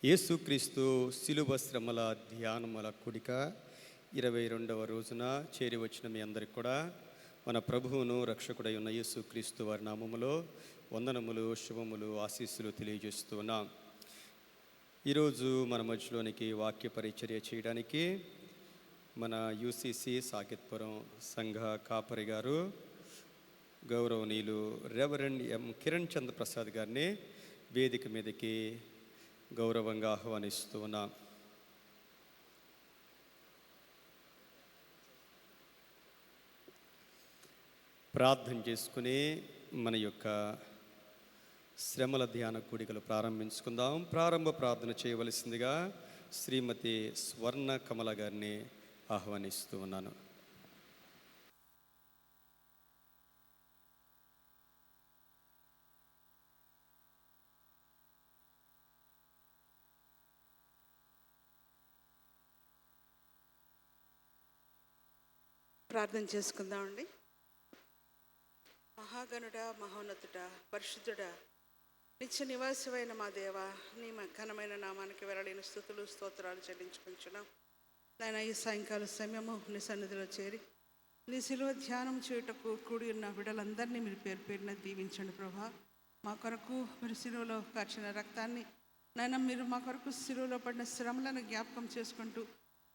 యేసుక్రీస్తు శిలువ శ్రమల ధ్యానముల కూడిక 22వ రోజున చేరి వచ్చిన మీ అందరికి కూడా మన ప్రభువును రక్షకుడై ఉన్న యేసుక్రీస్తు వారి నామములో వందనములు, శుభములు, ఆశీస్సులు తెలియజేస్తూ ఉన్నాం. ఈరోజు మన మధ్యలోనికి వాక్య పరిచర్య చేయడానికి మన యూసీసీ సాకేత్పురం సంఘ కాపరి గారు గౌరవనీయులు రెవరెండ్ ఎం కిరణ్ చంద్ర ప్రసాద్ గారిని వేదిక మీదకి గౌరవంగా ఆహ్వానిస్తూ ఉన్నాం. ప్రార్థన చేసుకుని మన యొక్క శ్రమల ధ్యాన కూడికలు ప్రారంభించుకుందాం. ప్రారంభ ప్రార్థన చేయవలసిందిగా శ్రీమతి స్వర్ణ కమల గారిని ఆహ్వానిస్తూ ఉన్నాను. ప్రార్థన చేసుకుందామండి. మహాగణుడ, మహోన్నతుడ, పరిశుద్ధుడ, నిత్య నివాసమైన మా దేవ, నీ ఘనమైన నామానికి వెరళిన స్తుతులు స్తోత్రాలు చెల్లించుకుంటున్నాం. నాయన, ఈ సాయంకాల సమయము నీ సన్నిధిలో చేరి నీ శిలువ ధ్యానం చేయుటకు కూడి ఉన్న బిడ్డలందరినీ మీరు పేరు పేరున దీవించండి ప్రభా. మా కొరకు మీరు శిలువలో కార్చిన రక్తాన్ని, నాయన మీరు మా కొరకు శిలువలో పడిన శ్రమలను జ్ఞాపకం చేసుకుంటూ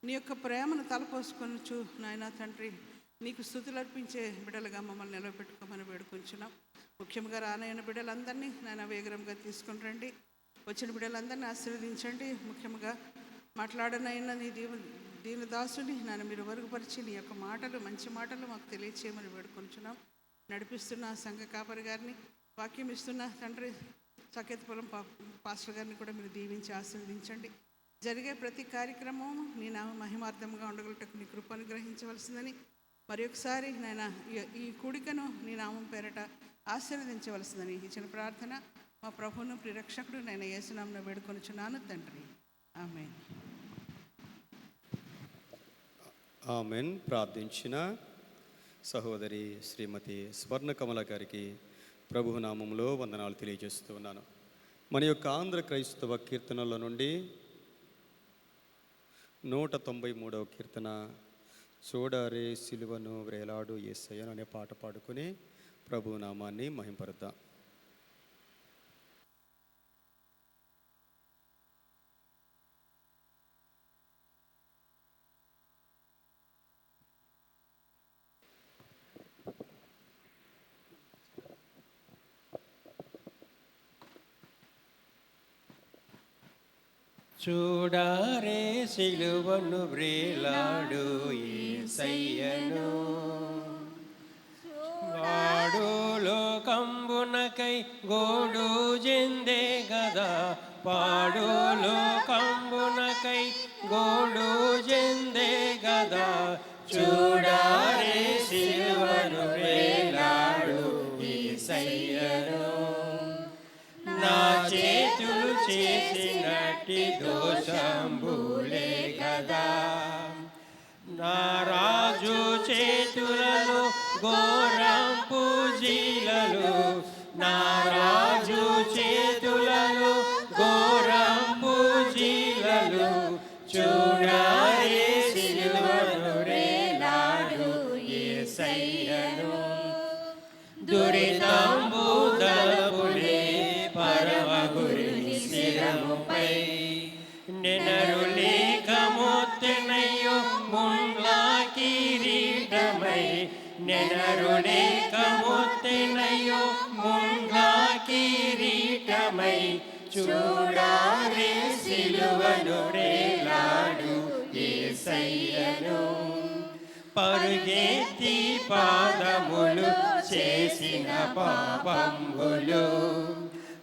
నీ యొక్క ప్రేమను తలపోసుకొనుచు నాయన తండ్రి నీకు స్తుతులు అర్పించే బిడ్డలుగా మమ్మల్ని నిలబెట్టుకోమని వేడుకుంటున్నాం. ముఖ్యంగా రానైన బిడ్డలందరినీ నాయన వేగరంగా తీసుకుని రండి. వచ్చిన బిడ్డలందరినీ ఆశీర్వదించండి. ముఖ్యంగా మాట్లాడనైనా నీ దీని దాసుని నాన్న మీరు వరుగుపరిచి నీ యొక్క మాటలు, మంచి మాటలు మాకు తెలియచేయమని వేడుకుంటున్నాం. నడిపిస్తున్న సంఘ కాపరి గారిని, వాక్యం ఇస్తున్న తండ్రి సాకేత్పురం పాస్టర్ గారిని కూడా మీరు దీవించి ఆశీర్వదించండి. జరిగే ప్రతి కార్యక్రమం నీ నామ మహిమార్థంగా ఉండగలటకు నీ కృపను గ్రహించవలసిందని మరి ఒకసారి నాయన ఈ కూడికను నీ నామం పేరట ఆశీర్వదించవలసిందని ఇచ్చిన ప్రార్థన మా ప్రభువును ప్రిరక్షకుడు నేను యేసునామమున వేడుకొనుచున్నాను తండ్రి. ఆమేన్. ఆమేన్. ప్రార్థించిన సహోదరి శ్రీమతి స్వర్ణ కమల గారికి ప్రభు నామములో వందనాలు తెలియజేస్తూ ఉన్నాను. మన యొక్క ఆంధ్ర క్రైస్తవ కీర్తనల నుండి 193వ కీర్తన చూడరే సిలువను వేలాడు యేసయ్యను అనే పాట పాడుకుని ప్రభు నామాన్ని మహింపరుద్దాం. చూడారే సిలువను వ్రేలాడు యేసయ్యను, వాడు లోకంబునకై గోడు జెందే గదా, పాడు లోకంబునకై గోడు జెందే గదా. చూడారే సిలువను వ్రేలాడు యేసయ్యను, నా చేతులు చేసినట్టి దోషంబులే గదా, నా రాజు చేతులను ఘోరంపు జీలలు, నా రాజు చేతులను ఘోరంపు జీలలు. చూడారే సిలువను వేలాడు యేసయ్యను, దురితంబు దళపులే పరమగురుని శిరముపై, నెనరు లేక మోత్తెనయ్యో ముండ్ల కిరీటమై, నెనరు లేక మోత్తెనయ్యో ముండ్ల కిరీటమై. చూడారే సిలువను వేలాడు యేసయ్యను, పరుగెత్తి పాదములు చేసిన పాపంబులు,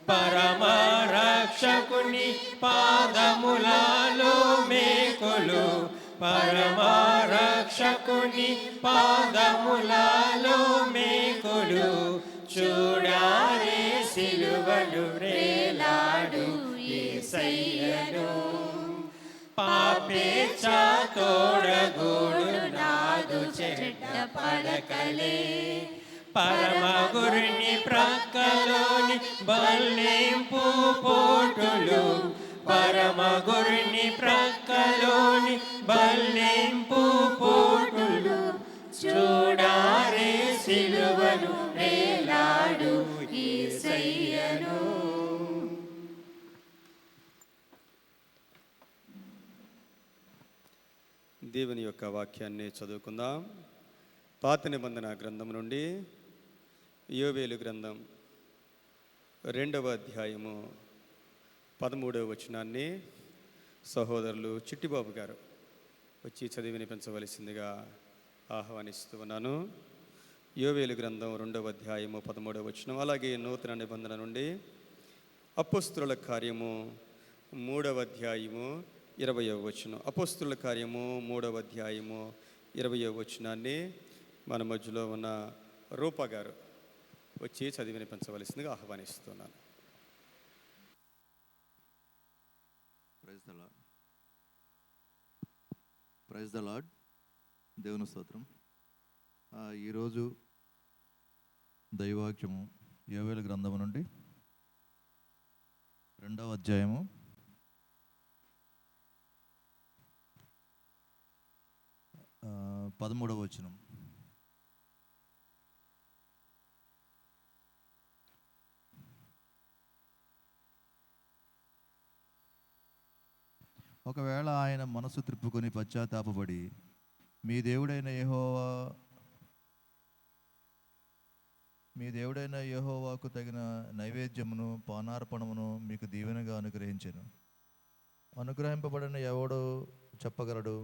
పరమ రక్షకుని పాదములలో మేకులు, పరమ రక్షకుని పాదములలో మేకులు. చూడారే సిలువను వేలాడు యేసయ్యను, పాపేచ్ఛ తోడగూడు నాదు చెడ్డ పడకలే, పరమ గురుని ప్రక్కలోని బల్లింపు పోటులు, పరమ గురిని ప్రక్కలోని బల్లింపు పోటులు చూడారే సిలువను వేలాడు యేసయ్యను. దేవుని యొక్క వాక్యాన్ని చదువుకుందాం. పాత నిబంధన గ్రంథం నుండి యోవేలు గ్రంథం 2వ అధ్యాయము 13వ వచనాన్ని సహోదరులు చిట్టిబాబు గారు వచ్చి చదివి వినిపించవలసిందిగా ఆహ్వానిస్తూ ఉన్నాను. యోవేలు గ్రంథం 2వ అధ్యాయము 13వ వచనం, అలాగే నూతన నిబంధన నుండి అపోస్తుల కార్యము 3వ అధ్యాయము 20వ వచనం. అపోస్తుల కార్యము 3వ అధ్యాయము 20వ వచనాన్ని మన మధ్యలో ఉన్న రూపా గారు వచ్చి చదివి వినిపించవలసిందిగా ఆహ్వానిస్తున్నాను. Praise the Lord. దేవుని స్తోత్రం. ఈరోజు దైవాక్యము యోవేలు గ్రంథము నుండి 2వ అధ్యాయము 13వ వచనం. ఒకవేళ ఆయన మనసు త్రిప్పుకొని పశ్చాత్తాపపడి మీ దేవుడైన యెహోవాకు తగిన నైవేద్యమును పానార్పణమును మీకు దీవెనగా అనుగ్రహించెను. అనుగ్రహింపబడిన ఎవడు చెప్పగలడు?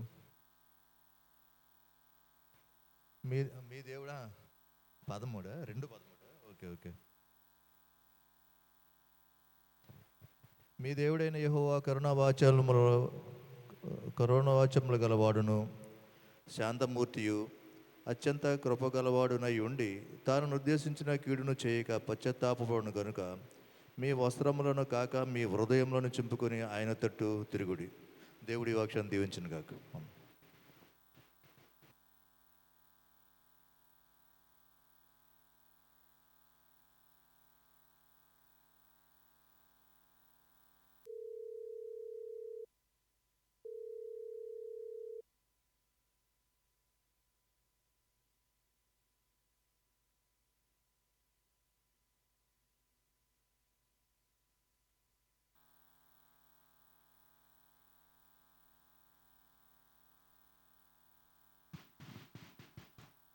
మీ దేవుడా 13 ఓకే. మీ దేవుడైన యెహోవా కరుణావాచములు గలవాడును శాంతమూర్తియు అత్యంత కృపగలవాడునై ఉండి తాను నిర్దేశించిన కీడును చేయక పశ్చాత్తాపపడును గనుక మీ వస్త్రములను కాక మీ హృదయములను చింపుకొని ఆయన తట్టు తిరుగుడి. దేవుడి వాక్యాన్ని దీవించును గాక.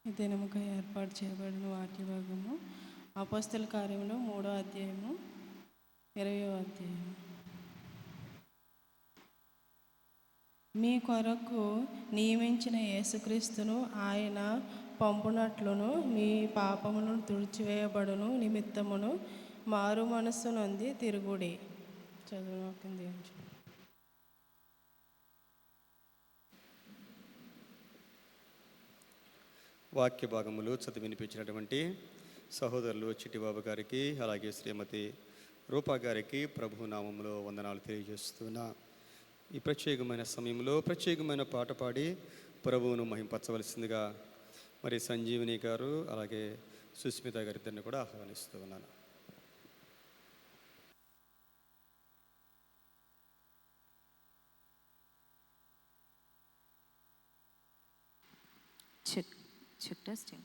ఈ దినముగా ఏర్పాటు చేయబడిన వాక్య భాగము అపోస్తల కార్యములో 3వ అధ్యాయము 20వ అధ్యాయము. మీ కొరకు నియమించిన యేసుక్రీస్తును ఆయన పంపునట్లును మీ పాపములను తుడిచివేయబడును నిమిత్తమును మారు మనస్సు నొంది తిరుగుడి. చదువు. వాక్య భాగములు చదివి వినిపించినటువంటి సహోదరులు చిట్టిబాబు గారికి అలాగే శ్రీమతి రూపా గారికి ప్రభు నామములో వందనాలు తెలియజేస్తున్నా. ఈ ప్రత్యేకమైన సమయంలో ప్రత్యేకమైన పాట పాడి ప్రభువును మహింపరచవలసిందిగా మరి సంజీవిని గారు అలాగే సుస్మిత గారిద్దరిని కూడా ఆహ్వానిస్తూ ఉన్నాను. Check testing.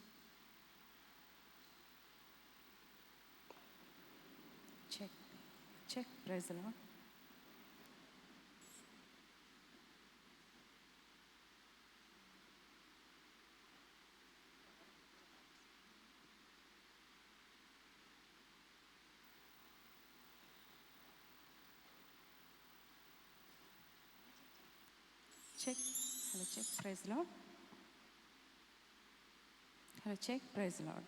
Check. Praise the Lord. Check. Hello, check. Praise the Lord. Hello, check. Praise the Lord.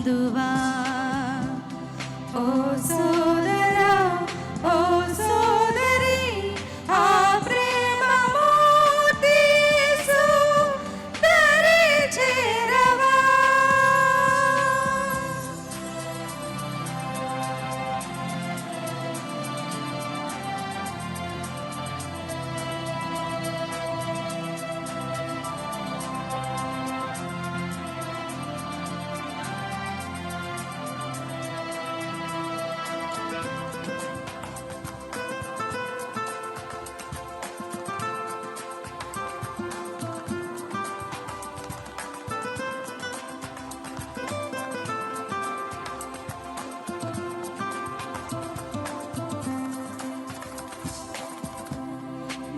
పొందువా ఓ సోదరా ఓ సోదరి ఆ ప్రేమమూర్తి యేసు దరి చేరవా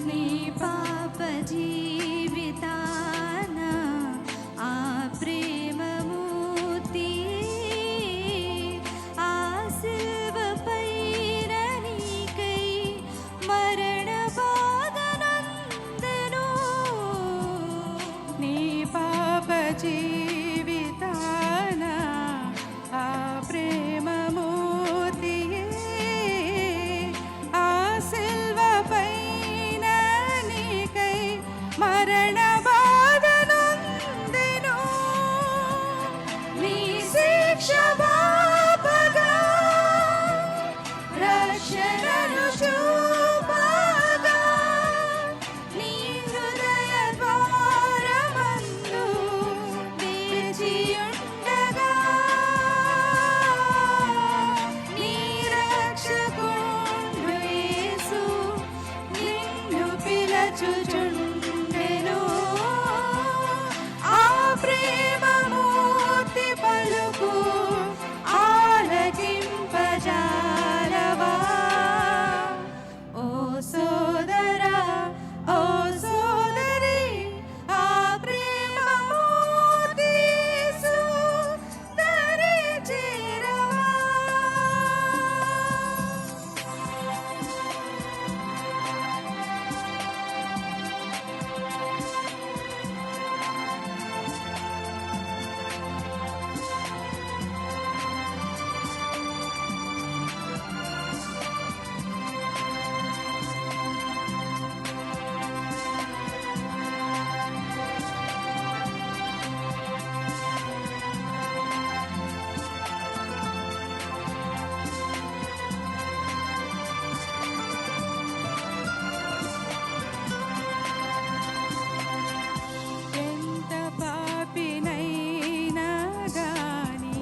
నీ పాప జీవితాన ఆ ప్రేమమూర్తి ఆ సిలువపైన నీకై మరణ బాధనందెను నీ పాప జీవితాన ఆ ప్రేమమూర్తియే ఆ సిలువపైన నీకై మరణ బాధనందెను నీ శిక్ష బాపగా రక్షణను చూపగా నీ హృదయ ద్వారమందు వేచియుండగా నీ రక్షకుడు యేసు నిన్ను పిలచుచుండెను ఆ ప్రేమమూర్తి పలుకు ఆలకింపజాలవా ఓ సోదరా ఓ సోదరి ఆ ప్రేమమూర్తి యేసు దరి చేరవా ఎంత పాపినైనా గాని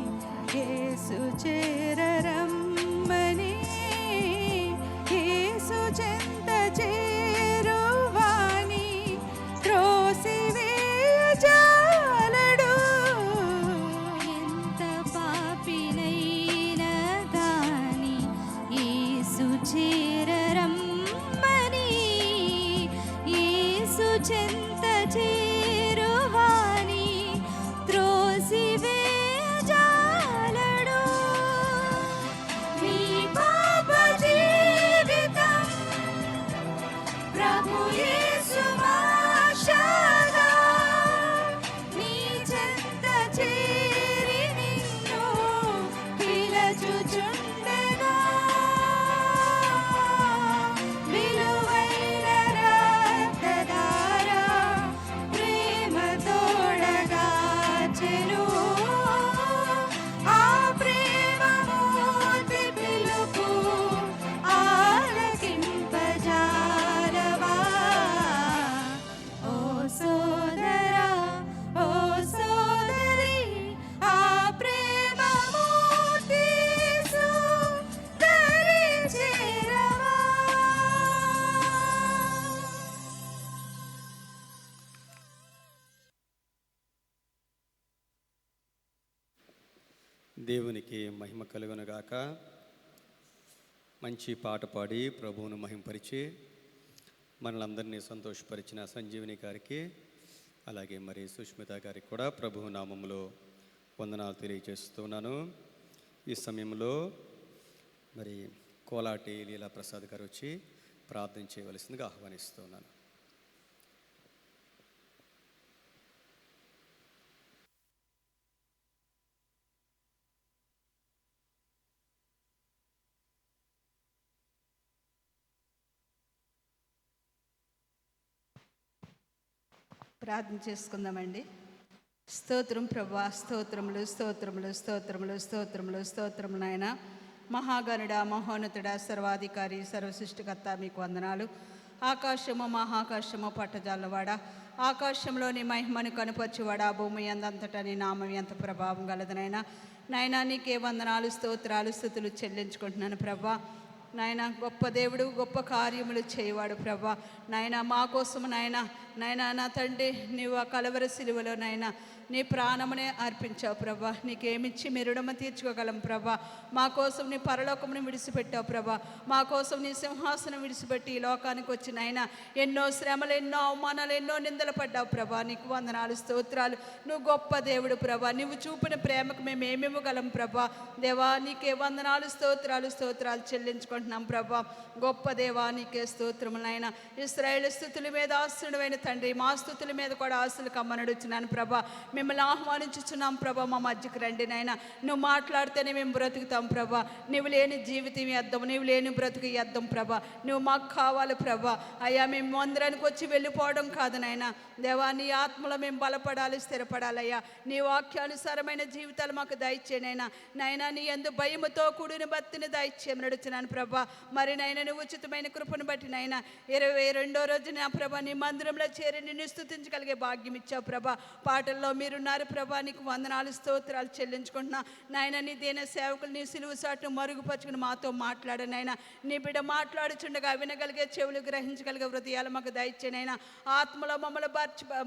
యేసు చేరరమ్మని యేసు చెంత చేరువాని త్రోసివేయజాలడు ఎంత పాపినైనా గాని యేసు చేరరమ్మని యేసు చెంత చేరువాని త్రోసివేయజాలడు నీ పాప జీవితం ప్రభు యేసు ఆశగా నీ చెంత చేరి నిన్ను పిలచుచుండెగా విలువైన రక్తధార ప్రేమ తోడగాచెను ఆ ప్రేమమూర్తి పిలుపు ఆలకింపజాలవా ఓ సోదరా ఓ సోదరి ఆ ప్రేమమూర్తి యేసు దరి చేరవా దేవునికి మహిమ కలుగునుగాక. మంచి పాట పాడి ప్రభువును మహింపరిచి మనలందరినీ సంతోషపరిచిన సంజీవిని గారికి, అలాగే మరి సుష్మిత గారికి కూడా ప్రభువు నామములో వందనాలు తెలియజేస్తున్నాను. ఈ సమయంలో మరి కోలాటి లీలా ప్రసాద్ గారు వచ్చి ప్రార్థన చేయవలసిందిగా ఆహ్వానిస్తున్నాను. ప్రార్థన చేసుకుందామండి. స్తోత్రం ప్రభా, స్తోత్రములు స్తోత్రములు స్తోత్రములు స్తోత్రములు స్తోత్రములు నాయన. మహాగణుడా, మహోన్నతుడా, సర్వాధికారి, సర్వసృష్టికర్త మీకు వందనాలు. ఆకాశము మహాకాశము పట్టజాలవాడ, ఆకాశంలోని మహిమను కనుపరచువాడా, భూమి అందంతటా నీ నామం ఎంత ప్రభావం గలదనైనా. నాయనా నీకే వందనాలు, స్తోత్రాలు, స్తుతులు చెల్లించుకుంటున్నాను ప్రభా. నాయన గొప్ప దేవుడు, గొప్ప కార్యములు చేయవాడు ప్రభా. నాయన మా కోసము నాయన నా తండ్రి నీవు ఆ కలవరి సిలువలో నాయన నీ ప్రాణమునే అర్పించావు ప్రభా. నీకేమిచ్చి మీ రుణము తీర్చుకోగలం ప్రభా. మా కోసం నీ పరలోకమును విడిచిపెట్టావు ప్రభా. మా కోసం నీ సింహాసనం విడిచిపెట్టి ఈ లోకానికి వచ్చి నాయన ఎన్నో శ్రమలు, ఎన్నో అవమానాలు, ఎన్నో నిందలు పడ్డావు ప్రభా. నీకు వందనాలు, స్తోత్రాలు. నువ్వు గొప్ప దేవుడు ప్రభా. నువ్వు చూపిన ప్రేమకు మేము ఏమివ్వగలం ప్రభా. దేవా నీకే వందనాలు, స్తోత్రాలు, స్తోత్రాలు చెల్లించుకుంటున్నాం ప్రభా. గొప్ప దేవా నీకే స్తోత్రములైనా. ఇశ్రాయేలు స్తుతుల మీద ఆస్తుడైన తండ్రి, మా స్తుతుల మీద కూడా ఆస్తులు కమ్మనడుచున్నాను ప్రభా. మిమ్మల్ని ఆహ్వానించుచున్నాం ప్రభా. మా మధ్యకి రండి నాయన. నువ్వు మాట్లాడితేనే మేము బ్రతుకుతాం ప్రభా. నువ్వు లేని జీవితం ఎద్దం, నువ్వు లేని బ్రతుకు ఎద్దం ప్రభా. నువ్వు మాకు కావాలి ప్రభా. అయ్యా మేము మందిరానికి వచ్చి వెళ్ళిపోవడం కాదు నాయన. దేవా నీ ఆత్మలో మేము బలపడాలి, స్థిరపడాలి అయ్యా. నీ వాక్యానుసారమైన జీవితాలు మాకు దయచేనైనా. నాయన నీ యందు భయముతో కూడిన భక్తిని దయచేయమని నడుచున్నాను ప్రభా. మరి నాయన నువ్వు ఉచితమైన కృపను బట్టి నాయన 22వ రోజు నా ప్రభా నీ మందిరంలో చేరి నిన్ను స్తుతించగలిగే భాగ్యం ఇచ్చావు ప్రభా. పాటల్లో మీరున్నారు ప్రభా. నీకు వందనాలు, స్తోత్రాలు చెల్లించుకుంటున్నా నాయన. నీ దేన సేవకులు నీ సిలువ సాటును మరుగుపరుచుకుని మాతో మాట్లాడనైనా. నీ బిడ్డ మాట్లాడుచుండగా వినగలిగే చెవులు, గ్రహించగలిగే హృదయాలు మాకు దయచేనైనా. ఆత్మలో మమ్మల్ని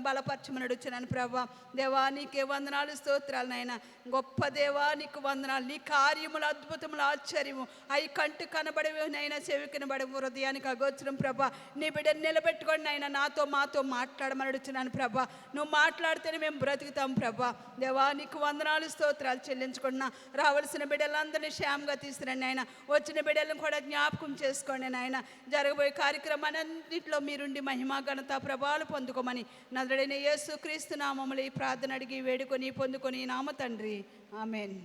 బలపరచమని నడుచున్నాను ప్రభా. దేవా నీకే వందనాలు, స్తోత్రాలు నాయన. గొప్ప దేవా నీకు వందనాలు. నీ కార్యములు, అద్భుతములు, ఆశ్చర్యము అవి కంటి కనబడేవి నైనా, చెవి కనబడవు, హృదయానికి అగోచరం ప్రభా. నీ బిడ్డను నిలబెట్టుకోండి నాయన. మాతో మాట్లాడమని అడుగుతున్నాను ప్రభా. నువ్వు మాట్లాడితేనే మేము బ్రతుకుతాం ప్రభా. దేవా నీకు వందనాలు, స్తోత్రాలు చెల్లించుకున్నా. రావాల్సిన బిడ్డలందరినీ క్షేమంగా తీసుకురండి నాయన. వచ్చిన బిడ్డలను కూడా జ్ఞాపకం చేసుకోండి నాయన. జరగబోయే కార్యక్రమాలన్నింటిలో మీరుండి మహిమా, ఘనత, ప్రభావాలు పొందుకోమని నదుడైన యేసు క్రీస్తు నామములో ఈ ప్రార్థన అడిగి వేడుకొని పొందుకొని నామ తండ్రి, ఆమేన్.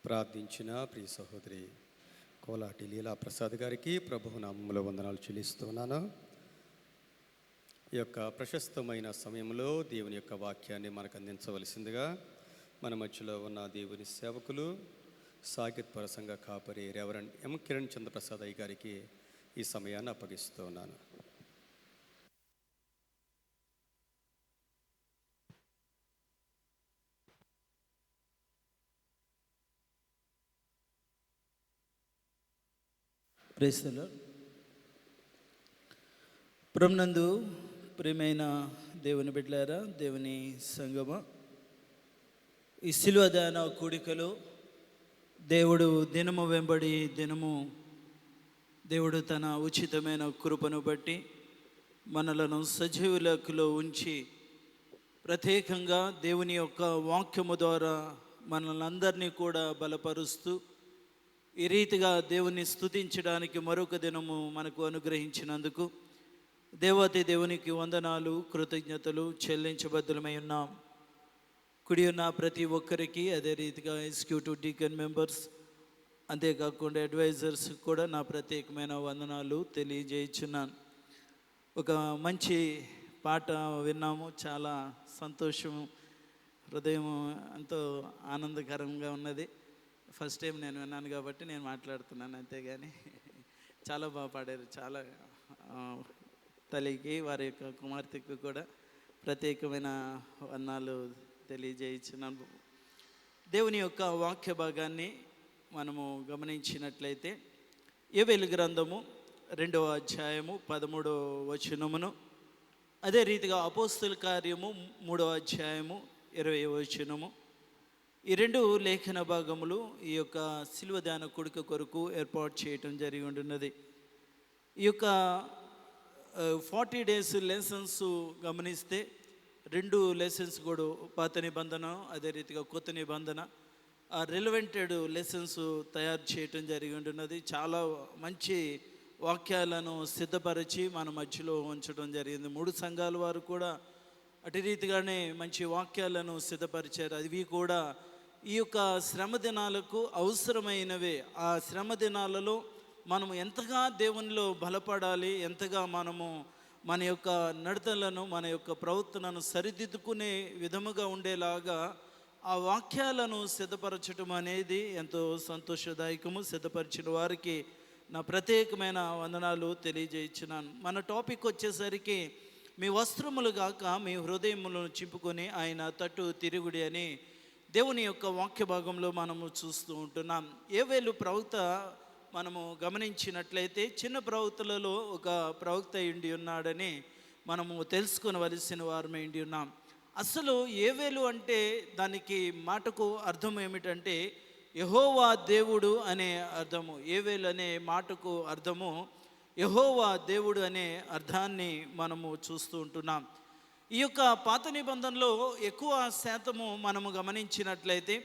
ప్రార్థించిన ప్రియ సహోదరి కోలాటి లీలా ప్రసాద్ గారికి ప్రభువు నామములో వందనాలు చెల్లిస్తున్నాను. ఈ యొక్క ప్రశస్తమైన సమయంలో దేవుని యొక్క వాక్యాన్ని మనకు అందించవలసిందిగా మన మధ్యలో ఉన్న దేవుని సేవకులు సాగిత్ పరసంగ కాపరి రెవరెండ్ ఎం కిరణ్ చంద్రప్రసాద్ అయ్య గారికి ఈ సమయాన్ని అప్పగిస్తున్నాను. Praise the lord. ప్రభునందు ప్రియమైన దేవుని బిడ్డలారా, దేవుని సంగమ, ఈ శిలువ ధ్యాన కూడికలో దేవుడు దినము వెంబడి దినము దేవుడు తన ఉచితమైన కృపను బట్టి మనలను సజీవులకులో ఉంచి ప్రత్యేకంగా దేవుని యొక్క వాక్యము ద్వారా మనల్ని అందరినీ కూడా బలపరుస్తూ ఈ రీతిగా దేవుని స్తుతించడానికి మరొక దినము మనకు అనుగ్రహించినందుకు దేవాతి దేవునికి వందనాలు, కృతజ్ఞతలు చెల్లించబద్దులమై ఉన్నాం. కుడి ఉన్న ప్రతి ఒక్కరికి, అదే రీతిగా ఎగ్జిక్యూటివ్ డీకన్ మెంబర్స్, అంతేకాకుండా అడ్వైజర్స్ కూడా నా ప్రత్యేకమైన వందనాలు తెలియజేయుచున్నాను. ఒక మంచి పాట విన్నాము, చాలా సంతోషం, హృదయం ఎంతో ఆనందకరంగా ఉన్నది. ఫస్ట్ టైం నేను విన్నాను కాబట్టి నేను మాట్లాడుతున్నాను, అంతేగాని చాలా బాగా పాడారు. చాలా తల్లికి, వారి యొక్క కుమార్తెకు కూడా ప్రత్యేకమైన వందనాలు తెలియజేయించున్నాను. దేవుని యొక్క వాక్య భాగాన్ని మనము గమనించినట్లయితే యోవేలు గ్రంథము 2వ అధ్యాయము 13వ వచనమును, అదే రీతిగా అపోస్తుల కార్యము 3వ అధ్యాయము 20వ వచనము, ఈ 2 లేఖన భాగములు ఈ యొక్క శిలువ ధ్యాన కూడిక కొరకు ఏర్పాటు చేయటం జరిగి ఉంటున్నది. ఈ యొక్క 40 days లెసన్స్ గమనిస్తే 2 లెసన్స్ కూడా పాత నిబంధన, అదే రీతిగా కొత్త నిబంధన రిలవెంటెడ్ లెసన్స్ తయారు చేయటం జరిగి ఉంటున్నది. చాలా మంచి వాక్యాలను సిద్ధపరిచి మన మధ్యలో ఉంచడం జరిగింది. 3 సంఘాల వారు కూడా అటు రీతిగానే మంచి వాక్యాలను సిద్ధపరిచారు. అవి కూడా ఈ యొక్క శ్రమ దినాలకు అవసరమైనవే. ఆ శ్రమ దినాలలో మనము ఎంతగా దేవునిలో బలపడాలి, ఎంతగా మనము మన యొక్క నడతలను, మన యొక్క ప్రవర్తనను సరిదిద్దుకునే విధముగా ఉండేలాగా ఆ వాక్యాలను సిద్ధపరచడం అనేది ఎంతో సంతోషదాయకము. సిద్ధపరిచిన వారికి నా ప్రత్యేకమైన వందనాలు తెలియజేయించున్నాను. మన టాపిక్ వచ్చేసరికి మీ వస్త్రములు గాక మీ హృదయములను చింపుకొని ఆయన తట్టు తిరుగుడి అని దేవుని యొక్క వాక్య భాగంలో మనము చూస్తూ ఉంటున్నాం. యోవేలు ప్రవక్త మనము గమనించినట్లయితే చిన్న ప్రవక్తలలో ఒక ప్రవక్త ఇండి ఉన్నాడని మనము తెలుసుకొనవలసిన వారమే ఇండి ఉన్నాం. అసలు యోవేలు అంటే దానికి మాటకు అర్థం ఏమిటంటే యెహోవా దేవుడు అనే అర్థము. యోవేలు అనే మాటకు అర్థము యెహోవా దేవుడు అనే అర్థాన్ని మనము చూస్తూ ఉంటున్నాం. ఈ యొక్క పాత నిబంధనలో ఎక్కువ శాతము మనము గమనించినట్లయితే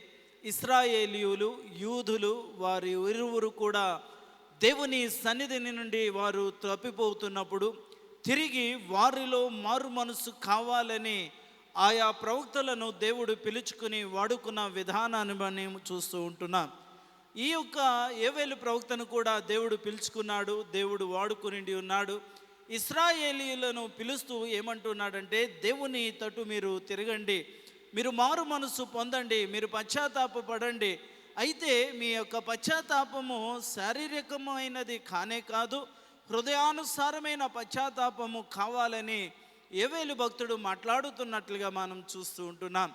ఇశ్రాయేలీయులు, యూదులు వారి ఇరువురు కూడా దేవుని సన్నిధి నుండి వారు తప్పిపోతున్నప్పుడు తిరిగి వారిలో మారు మనసు కావాలని ఆయా ప్రవక్తలను దేవుడు పిలుచుకుని వాడుకున్న విధానాన్ని మనం చూస్తూ ఉంటున్నాం. ఈ యొక్క యోవేలు ప్రవక్తను కూడా దేవుడు పిలుచుకున్నాడు, దేవుడు వాడుకుని ఉన్నాడు. ఇశ్రాయేలీయులను పిలుస్తూ ఏమంటున్నాడంటే దేవుని తట్టు మీరు తిరగండి, మీరు మారు మనసు పొందండి, మీరు పశ్చాత్తాపపడండి. అయితే మీ యొక్క పశ్చాత్తాపము శారీరకమైనది కానే కాదు, హృదయానుసారమైన పశ్చాత్తాపము కావాలని యోవేలు భక్తుడు మాట్లాడుతున్నట్లుగా మనం చూస్తూ ఉంటున్నాం.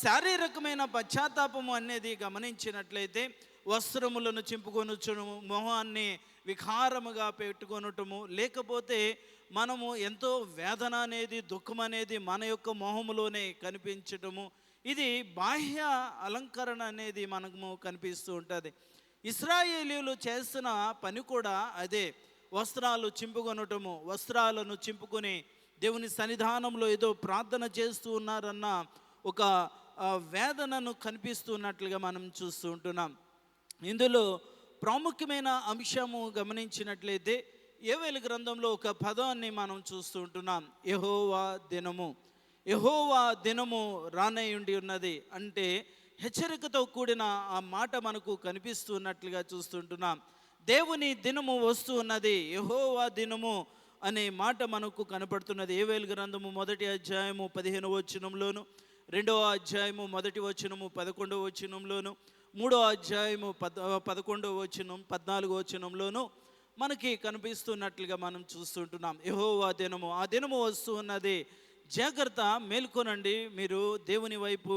శారీరకమైన పశ్చాత్తాపము అనేది గమనించినట్లయితే వస్త్రములను చింపుకొనుచడము, మొహాన్ని వికారముగా పెట్టుకొనటము, లేకపోతే మనము ఎంతో వేదన అనేది, దుఃఖం అనేది మన యొక్క మొహములోనే కనిపించటము, ఇది బాహ్య అలంకరణ అనేది మనకు కనిపిస్తూ ఉంటుంది. ఇశ్రాయేలీయులు చేస్తున్న పని కూడా అదే. వస్త్రాలు చింపుకొనటము, వస్త్రాలను చింపుకొని దేవుని సన్నిధానంలో ఏదో ప్రార్థన చేస్తూ ఉన్నారన్న ఒక వేదనను కనిపిస్తున్నట్లుగా మనం చూస్తూ ఉంటున్నాం. ఇందులో ప్రాముఖ్యమైన అంశము గమనించినట్లయితే యోవేలు గ్రంథంలో ఒక పదాన్ని మనం చూస్తూ ఉంటున్నాం, యెహోవా దినము. యెహోవా దినము రానయ్యుండి ఉన్నది అంటే హెచ్చరికతో కూడిన ఆ మాట మనకు కనిపిస్తున్నట్లుగా చూస్తుంటున్నాం. దేవుని దినము వస్తూ ఉన్నది, యెహోవా దినము అనే మాట మనకు కనపడుతున్నది. యోవేలు గ్రంథము 1వ అధ్యాయము 15వ వచనంలోను, 2వ అధ్యాయము 1వ వచనము 11వ వచనంలోను, 3వ అధ్యాయము 11వ వచనం 14వ వచనంలోను మనకి కనిపిస్తున్నట్లుగా మనం చూస్తుంటున్నాం. యెహోవా దినము, ఆ దినము వస్తూ ఉన్నది, జాగ్రత్త, మేల్కొనండి, మీరు దేవుని వైపు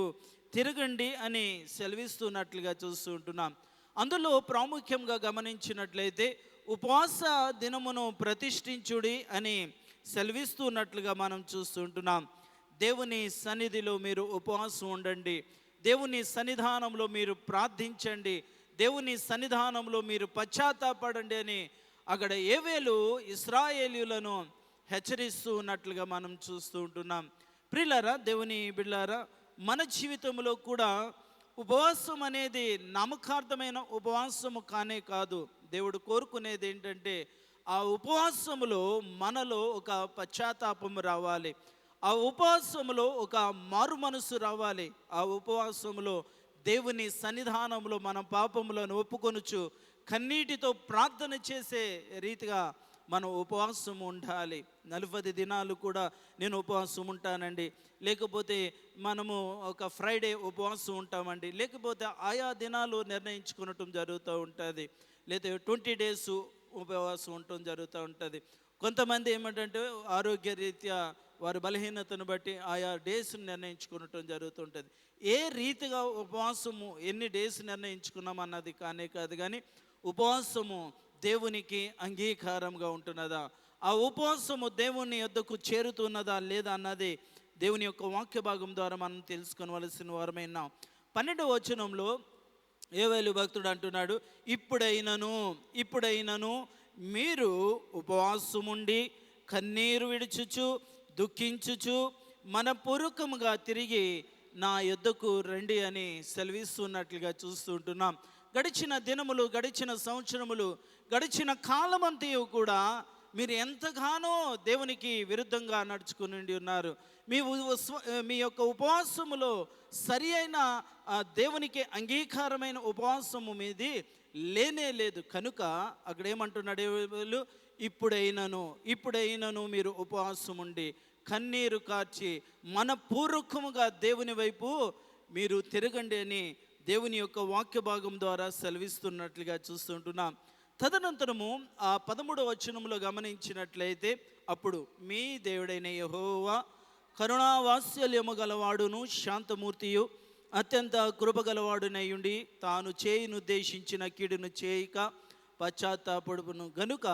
తిరగండి అని సెలవిస్తున్నట్లుగా చూస్తూ ఉంటున్నాం. అందులో ప్రాముఖ్యంగా గమనించినట్లయితే ఉపవాస దినమును ప్రతిష్ఠించుడి అని సెలవిస్తున్నట్లుగా మనం చూస్తుంటున్నాం. దేవుని సన్నిధిలో మీరు ఉపవాసం ఉండండి, దేవుని సన్నిధానంలో మీరు ప్రార్థించండి, దేవుని సన్నిధానంలో మీరు పశ్చాత్తాపడండి అని అక్కడ యోవేలు ఇశ్రాయేలీయులను హెచ్చరిస్తూ ఉన్నట్లుగా మనం చూస్తూ ఉంటున్నాం. ప్రియులారా, దేవుని బిడ్డలారా, మన జీవితంలో కూడా ఉపవాసం అనేది నామకార్థమైన ఉపవాసము కానే కాదు. దేవుడు కోరుకునేది ఏంటంటే ఆ ఉపవాసములో మనలో ఒక పశ్చాత్తాపము రావాలి, ఆ ఉపవాసములో ఒక మారు మనసు రావాలి, ఆ ఉపవాసములో దేవుని సన్నిధానంలో మన పాపములను ఒప్పుకొనుచు కన్నీటితో ప్రార్థన చేసే రీతిగా మనం ఉపవాసం ఉండాలి. 40 దినాలు కూడా నేను ఉపవాసం ఉంటానండి, లేకపోతే మనము ఒక ఫ్రైడే ఉపవాసం ఉంటామండి, లేకపోతే ఆయా దినాలు నిర్ణయించుకునటం జరుగుతూ ఉంటుంది, లేదా 20 డేస్ ఉపవాసం ఉండటం జరుగుతూ ఉంటుంది. కొంతమంది ఏమిటంటే ఆరోగ్య రీత్యా వారి బలహీనతను బట్టి ఆయా డేస్ నిర్ణయించుకునటం జరుగుతుంటుంది. ఏ రీతిగా ఉపవాసము ఎన్ని డేస్ నిర్ణయించుకున్నాం అన్నది కానే కాదు, కానీ ఉపవాసము దేవునికి అంగీకారంగా ఉంటున్నదా, ఆ ఉపవాసము దేవుని యొద్దకు చేరుతున్నదా లేదా అన్నది దేవుని యొక్క వాక్య భాగం ద్వారా మనం తెలుసుకోవలసిన వారమైనా. 12వ వచనంలో యోవేలు భక్తుడు అంటున్నాడు, ఇప్పుడైనను మీరు ఉపవాసముండి కన్నీరు విడుచుచు దుఃఖించుచు మనపూర్వకముగా తిరిగి నా యొద్దకు రండి అని సెలవిస్తున్నట్లుగా చూస్తుంటున్నాం. గడిచిన దినములు, గడిచిన సంవత్సరములు, గడిచిన కాలమంతయు కూడా మీరు ఎంతగానో దేవునికి విరుద్ధంగా నడుచుకుని ఉన్నారు. మీ యొక్క ఉపవాసములో సరి అయిన దేవునికి అంగీకారమైన ఉపవాసము మీది లేనే లేదు. కనుక అక్కడ ఏమంటున్నాడు, ఇప్పుడైనను మీరు ఉపవాసం ఉండి కన్నీరు కార్చి మనపూర్వకముగా దేవుని వైపు మీరు తిరగండి అని దేవుని యొక్క వాక్య భాగం ద్వారా సెలవిస్తున్నట్లుగా చూస్తుంటున్నాం. తదనంతరము ఆ 13వ వచనంలో గమనించినట్లయితే, అప్పుడు మీ దేవుడైన యెహోవా కరుణావాత్సల్యము గలవాడును శాంతమూర్తియు అత్యంత కృపగలవాడునై ఉండి తాను చేయనుద్దేశించిన కీడును చేయక పశ్చాత్తాపడును గనుక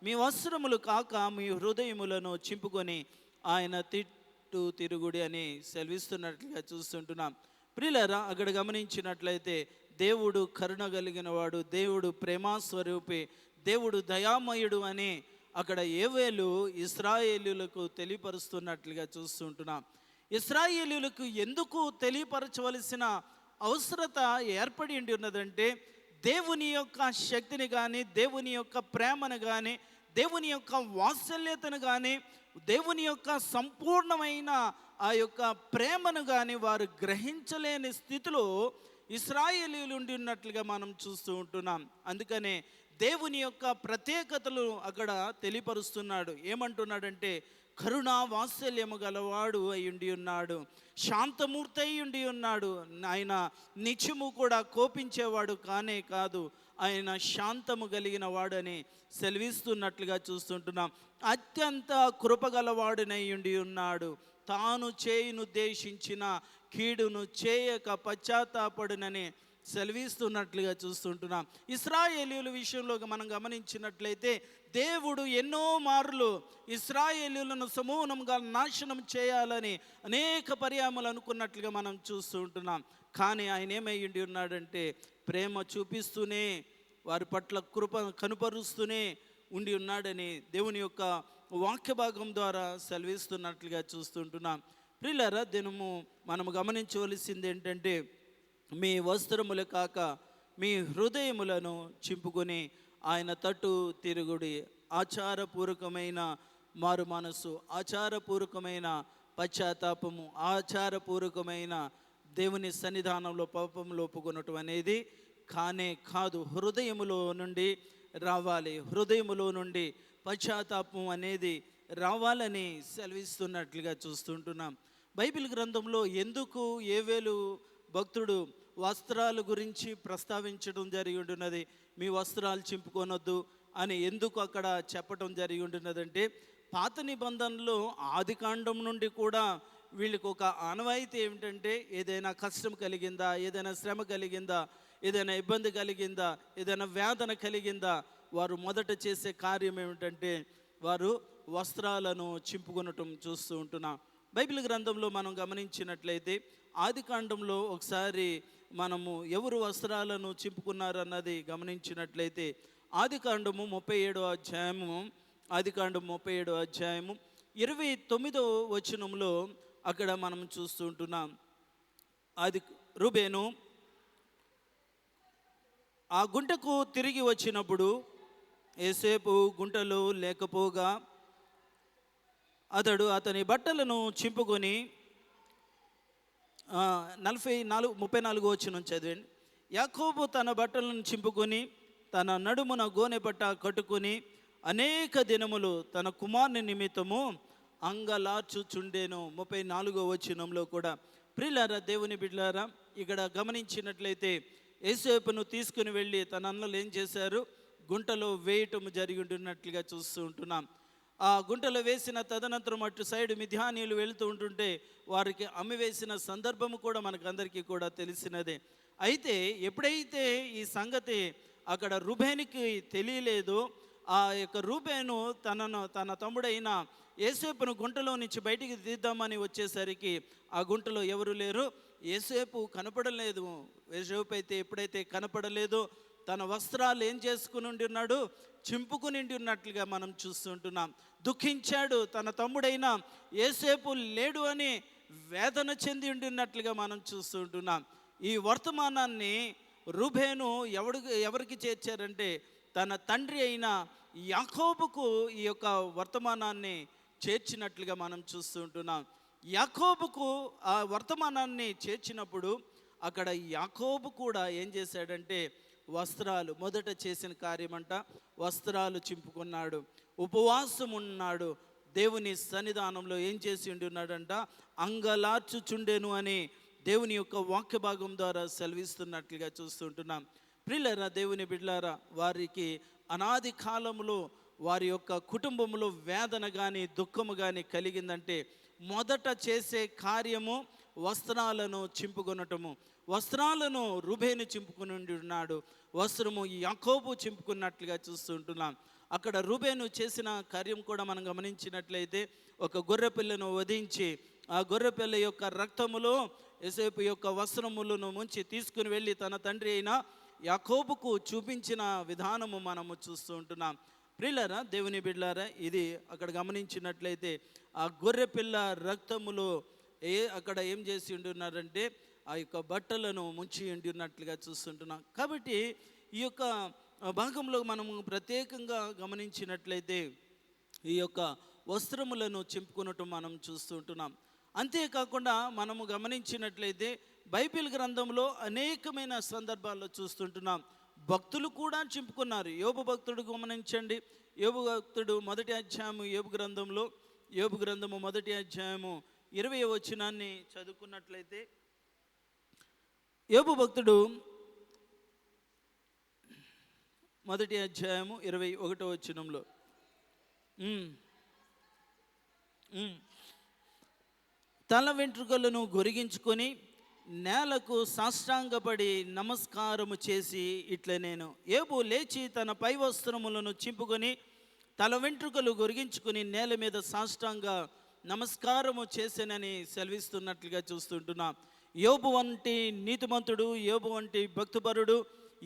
మీ వస్త్రములు కాక మీ హృదయములను చింపుకొని ఆయన తిట్టు తిరుగుడి అని సెలవిస్తున్నట్లుగా చూస్తుంటున్నాం. ప్రియులారా, అక్కడ గమనించినట్లయితే దేవుడు కరుణ కలిగిన వాడు, దేవుడు ప్రేమాస్వరూపి, దేవుడు దయామయుడు అని అక్కడ యోవేలు ఇశ్రాయేలీయులకు తెలియపరుస్తున్నట్లుగా చూస్తుంటున్నాం. ఇశ్రాయేలీయులకు ఎందుకు తెలియపరచవలసిన అవసరత ఏర్పడి ఉన్నదంటే, దేవుని యొక్క శక్తిని కానీ, దేవుని యొక్క ప్రేమను కానీ, దేవుని యొక్క వాత్సల్యతను కానీ, దేవుని యొక్క సంపూర్ణమైన ఆ యొక్క ప్రేమను కానీ వారు గ్రహించలేని స్థితిలో ఇశ్రాయేలీయులు ఉండి ఉన్నట్లుగా మనం చూస్తూ ఉంటున్నాం. అందుకనే దేవుని యొక్క ప్రత్యేకతలు అక్కడ తెలియపరుస్తున్నాడు. ఏమంటున్నాడంటే, కరుణా వాత్సల్యము గలవాడు అయ్యుండి ఉన్నాడు, శాంతమూర్తి అయ్యుండి ఉన్నాడు. ఆయన నిత్యము కూడా కోపించేవాడు కానే కాదు, ఆయన శాంతము కలిగిన వాడని సెలవిస్తున్నట్లుగా చూస్తుంటున్నాం. అత్యంత కృపగలవాడునయ్యుండి ఉన్నాడు, తాను చేయనుద్దేశించిన కీడును చేయక పశ్చాత్తాపడునని సెలవిస్తున్నట్లుగా చూస్తుంటున్నాం. ఇశ్రాయేలీయుల విషయంలో మనం గమనించినట్లయితే, దేవుడు ఎన్నో మార్లు ఇశ్రాయేలీయులను సమూలంగా నాశనం చేయాలని అనేక పర్యాములు అనుకున్నట్లుగా మనం చూస్తూ ఉంటున్నాం. కానీ ఆయన ఏమయ్యిండి ఉన్నాడంటే, ప్రేమ చూపిస్తూనే వారి పట్ల కృప కనుపరుస్తూనే ఉండి ఉన్నాడని దేవుని యొక్క వాక్య భాగం ద్వారా సెలవిస్తున్నట్లుగా చూస్తుంటున్నాం. ప్రియులారా, దినము మనము గమనించవలసింది ఏంటంటే, మీ వస్త్రములు కాక మీ హృదయములను చింపుకొని ఆయన తట్టు తిరుగుడి. ఆచారపూర్వకమైన మారు మనసు, ఆచారపూర్వకమైన పశ్చాత్తాపము, ఆచారపూర్వకమైన దేవుని సన్నిధానంలో పాపములు ఒప్పుకొనటం అనేది కానే కాదు, హృదయములో నుండి రావాలి. హృదయములో నుండి పశ్చాత్తాపం అనేది రావాలని సెలవిస్తున్నట్లుగా చూస్తుంటున్నాం. బైబిల్ గ్రంథంలో ఎందుకు యోవేలు భక్తుడు వస్త్రాల గురించి ప్రస్తావించడం జరిగి ఉంటున్నది, మీ వస్త్రాలు చింపుకొనొద్దు అని ఎందుకు అక్కడ చెప్పడం జరిగి ఉంటున్నదంటే, పాత నిబంధనలో ఆదికాండం నుండి కూడా వీళ్ళకి ఒక ఆనవాయితీ ఏమిటంటే, ఏదైనా కష్టం కలిగిందా, ఏదైనా శ్రమ కలిగిందా, ఏదైనా ఇబ్బంది కలిగిందా, ఏదైనా వేదన కలిగిందా, వారు మొదట చేసే కార్యం ఏమిటంటే వారు వస్త్రాలను చింపుకొనటం చూస్తూ ఉంటున్నాం. బైబిల్ గ్రంథంలో మనం గమనించినట్లయితే ఆదికాండంలో ఒకసారి మనము ఎవరు వస్త్రాలను చింపుకున్నారు అన్నది గమనించినట్లయితే, ఆదికాండము 37వ అధ్యాయము 29వ వచనంలో అక్కడ మనం చూస్తూ ఉంటున్నాం. రూబేను ఆ గుంటకు తిరిగి వచ్చినప్పుడు యోసేపు గుంటలో లేకపోగా అతడు అతని బట్టలను చింపుకొని 34వ వచనం చదివండి. యాకోబు తన బట్టలను చింపుకొని తన నడుమున గోనె బట్ట కట్టుకొని అనేక దినములు తన కుమారుని నిమిత్తము అంగలార్చుచుండెను. 34వ వచనంలో కూడా. ప్రియులారా, దేవుని బిడ్డలారా, ఇక్కడ గమనించినట్లయితే యోసేపును తీసుకుని వెళ్ళి తన అన్నలు ఏం చేశారు, గుంటలో వేయటం జరిగి ఉంటున్నట్లుగా చూస్తూ ఉంటున్నాం. ఆ గుంటలో వేసిన తదనంతరం అటు సైడ్ మిద్యానీయులు వెళుతూ ఉంటుంటే వారికి అమ్మివేసిన సందర్భము కూడా మనకందరికీ కూడా తెలిసినదే. అయితే ఎప్పుడైతే ఈ సంగతి అక్కడ రూబేనుకి తెలియలేదో, ఆ యొక్క రూబేను తన తమ్ముడైన యోసేపును గుంటలో నుంచి బయటికి తీద్దామని వచ్చేసరికి ఆ గుంటలో ఎవరు లేరు, యోసేపు కనపడలేదు. యోసేపు అయితే ఎప్పుడైతే కనపడలేదో తన వస్త్రాలు ఏం చేసుకుని ఉండి ఉన్నాడు, చింపుకుని ఉన్నట్లుగా మనం చూస్తుంటున్నాం. దుఃఖించాడు, తన తమ్ముడైన యోసేపు లేడు అని వేదన చెంది ఉండినట్లుగా మనం చూస్తుంటున్నాం. ఈ వర్తమానాన్ని రూబేను ఎవరికి చేర్చారంటే, తన తండ్రి అయిన యాకోబుకు ఈ యొక్క వర్తమానాన్ని చేర్చినట్లుగా మనం చూస్తూ ఉంటున్నాం. యాకోబుకు ఆ వర్తమానాన్ని చేర్చినప్పుడు అక్కడ యాకోబు కూడా ఏం చేశాడంటే వస్త్రాలు, మొదట చేసిన కార్యమంట వస్త్రాలు చింపుకున్నాడు, ఉపవాసం ఉన్నాడు, దేవుని సన్నిధానంలో ఏం చేసి ఉంటున్నాడంట అంగలార్చుచుండెను అని దేవుని యొక్క వాక్య భాగం ద్వారా సెలవిస్తున్నట్లుగా చూస్తుంటున్నాం. ప్రియులారా, దేవుని బిడ్డలారా, వారికి అనాది కాలంలో వారి యొక్క కుటుంబంలో వేదన కానీ దుఃఖము కానీ కలిగిందంటే మొదట చేసే కార్యము వస్త్రాలను చింపుకొనటము. వస్త్రాలను రూబేను చింపుకుని ఉన్నాడు, వస్త్రము యాకోబు చింపుకున్నట్లుగా చూస్తుంటున్నాం. అక్కడ రూబేను చేసిన కార్యం కూడా మనం గమనించినట్లయితే ఒక గొర్రెపిల్లను వధించి ఆ గొర్రెపిల్ల యొక్క రక్తములో యోసేపు యొక్క వస్త్రములను ముంచి తీసుకుని వెళ్ళి తన తండ్రి అయిన యాకోబుకు చూపించిన విధానము మనము చూస్తూ ఉంటున్నాం. ప్రియులారా, దేవుని బిడ్డలారా, ఇది అక్కడ గమనించినట్లయితే ఆ గొర్రెపిల్ల రక్తములో అక్కడ ఏం చేసి ఉంటున్నారంటే ఆ యొక్క బట్టలను ముంచి ఉంటున్నట్లుగా చూస్తుంటున్నాం. కాబట్టి ఈ యొక్క భాగంలో మనము ప్రత్యేకంగా గమనించినట్లయితే ఈ యొక్క వస్త్రములను చింపుకునటం మనం చూస్తూ ఉంటున్నాం. అంతేకాకుండా మనము గమనించినట్లయితే బైబిల్ గ్రంథంలో అనేకమైన సందర్భాల్లో చూస్తుంటున్నాం భక్తులు కూడా చింపుకున్నారు. యోబు భక్తుడు గమనించండి, యోబు భక్తుడు మొదటి అధ్యాయము యోబు గ్రంథము మొదటి అధ్యాయము 20వ వచనాన్ని చదువుకున్నట్లయితే యోబు భక్తుడు మొదటి అధ్యాయము 21వ వచనంలో తల వెంట్రుకలను గొరిగించుకొని నేలకు సాష్టాంగపడి నమస్కారము చేసి ఇట్లా నేను యోబు లేచి తన పై వస్త్రములను చింపుకొని తల వెంట్రుకలు గొరిగించుకొని నేల మీద సాష్టాంగ నమస్కారము చేశానని సెలవిస్తున్నట్లుగా చూస్తుంటున్నాం. యోబు వంటి నీతిమంతుడు, యోబు వంటి భక్తిపరుడు,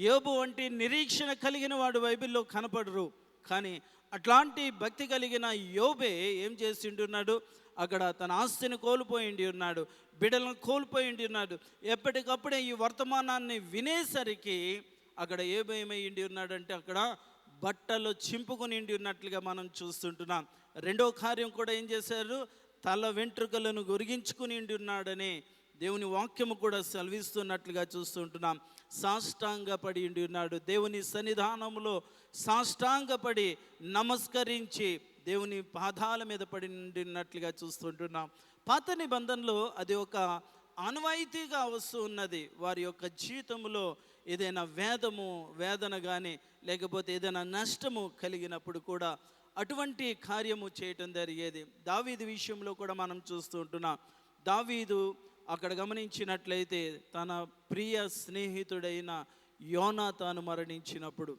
యోబు వంటి నిరీక్షణ కలిగిన వాడు బైబిల్లో కనపడరు. కానీ అట్లాంటి భక్తి కలిగిన యోబే ఏం చేసిండున్నాడు, అక్కడ తన ఆస్తిని కోల్పోయిండి ఉన్నాడు, బిడ్డలను కోల్పోయిండి ఉన్నాడు. ఎప్పటికప్పుడే ఈ వర్తమానాన్ని వినేసరికి అక్కడ ఏమేమైండి ఉన్నాడంటే అక్కడ బట్టలు చింపుకొని ఉన్నట్లుగా మనం చూస్తుంటున్నాం. రెండో కార్యం కూడా ఏం చేశారు, తల వెంట్రుకలను గొరిగించుకుని ఉన్నాడని దేవుని వాక్యము కూడా సెలవిస్తున్నట్లుగా చూస్తుంటున్నాం. సాష్టాంగపడి ఉన్నాడు, దేవుని సన్నిధానంలో సాష్టాంగపడి నమస్కరించి దేవుని పాదాల మీద పడి ఉన్నట్లుగా చూస్తుంటున్నాం. పాత నిబంధనలో అది ఒక ఆనవాయితీగా వస్తూ ఉన్నది. వారి యొక్క జీవితంలో ఏదైనా వేదన కానీ లేకపోతే ఏదైనా నష్టము కలిగినప్పుడు కూడా అటువంటి కార్యము చేయటం జరిగేది. దావీదు విషయంలో కూడా మనం చూస్తూ ఉంటున్నాం. దావీదు అక్కడ గమనించినట్లయితే తన ప్రియ స్నేహితుడైన యోనాతాను మరణించినప్పుడు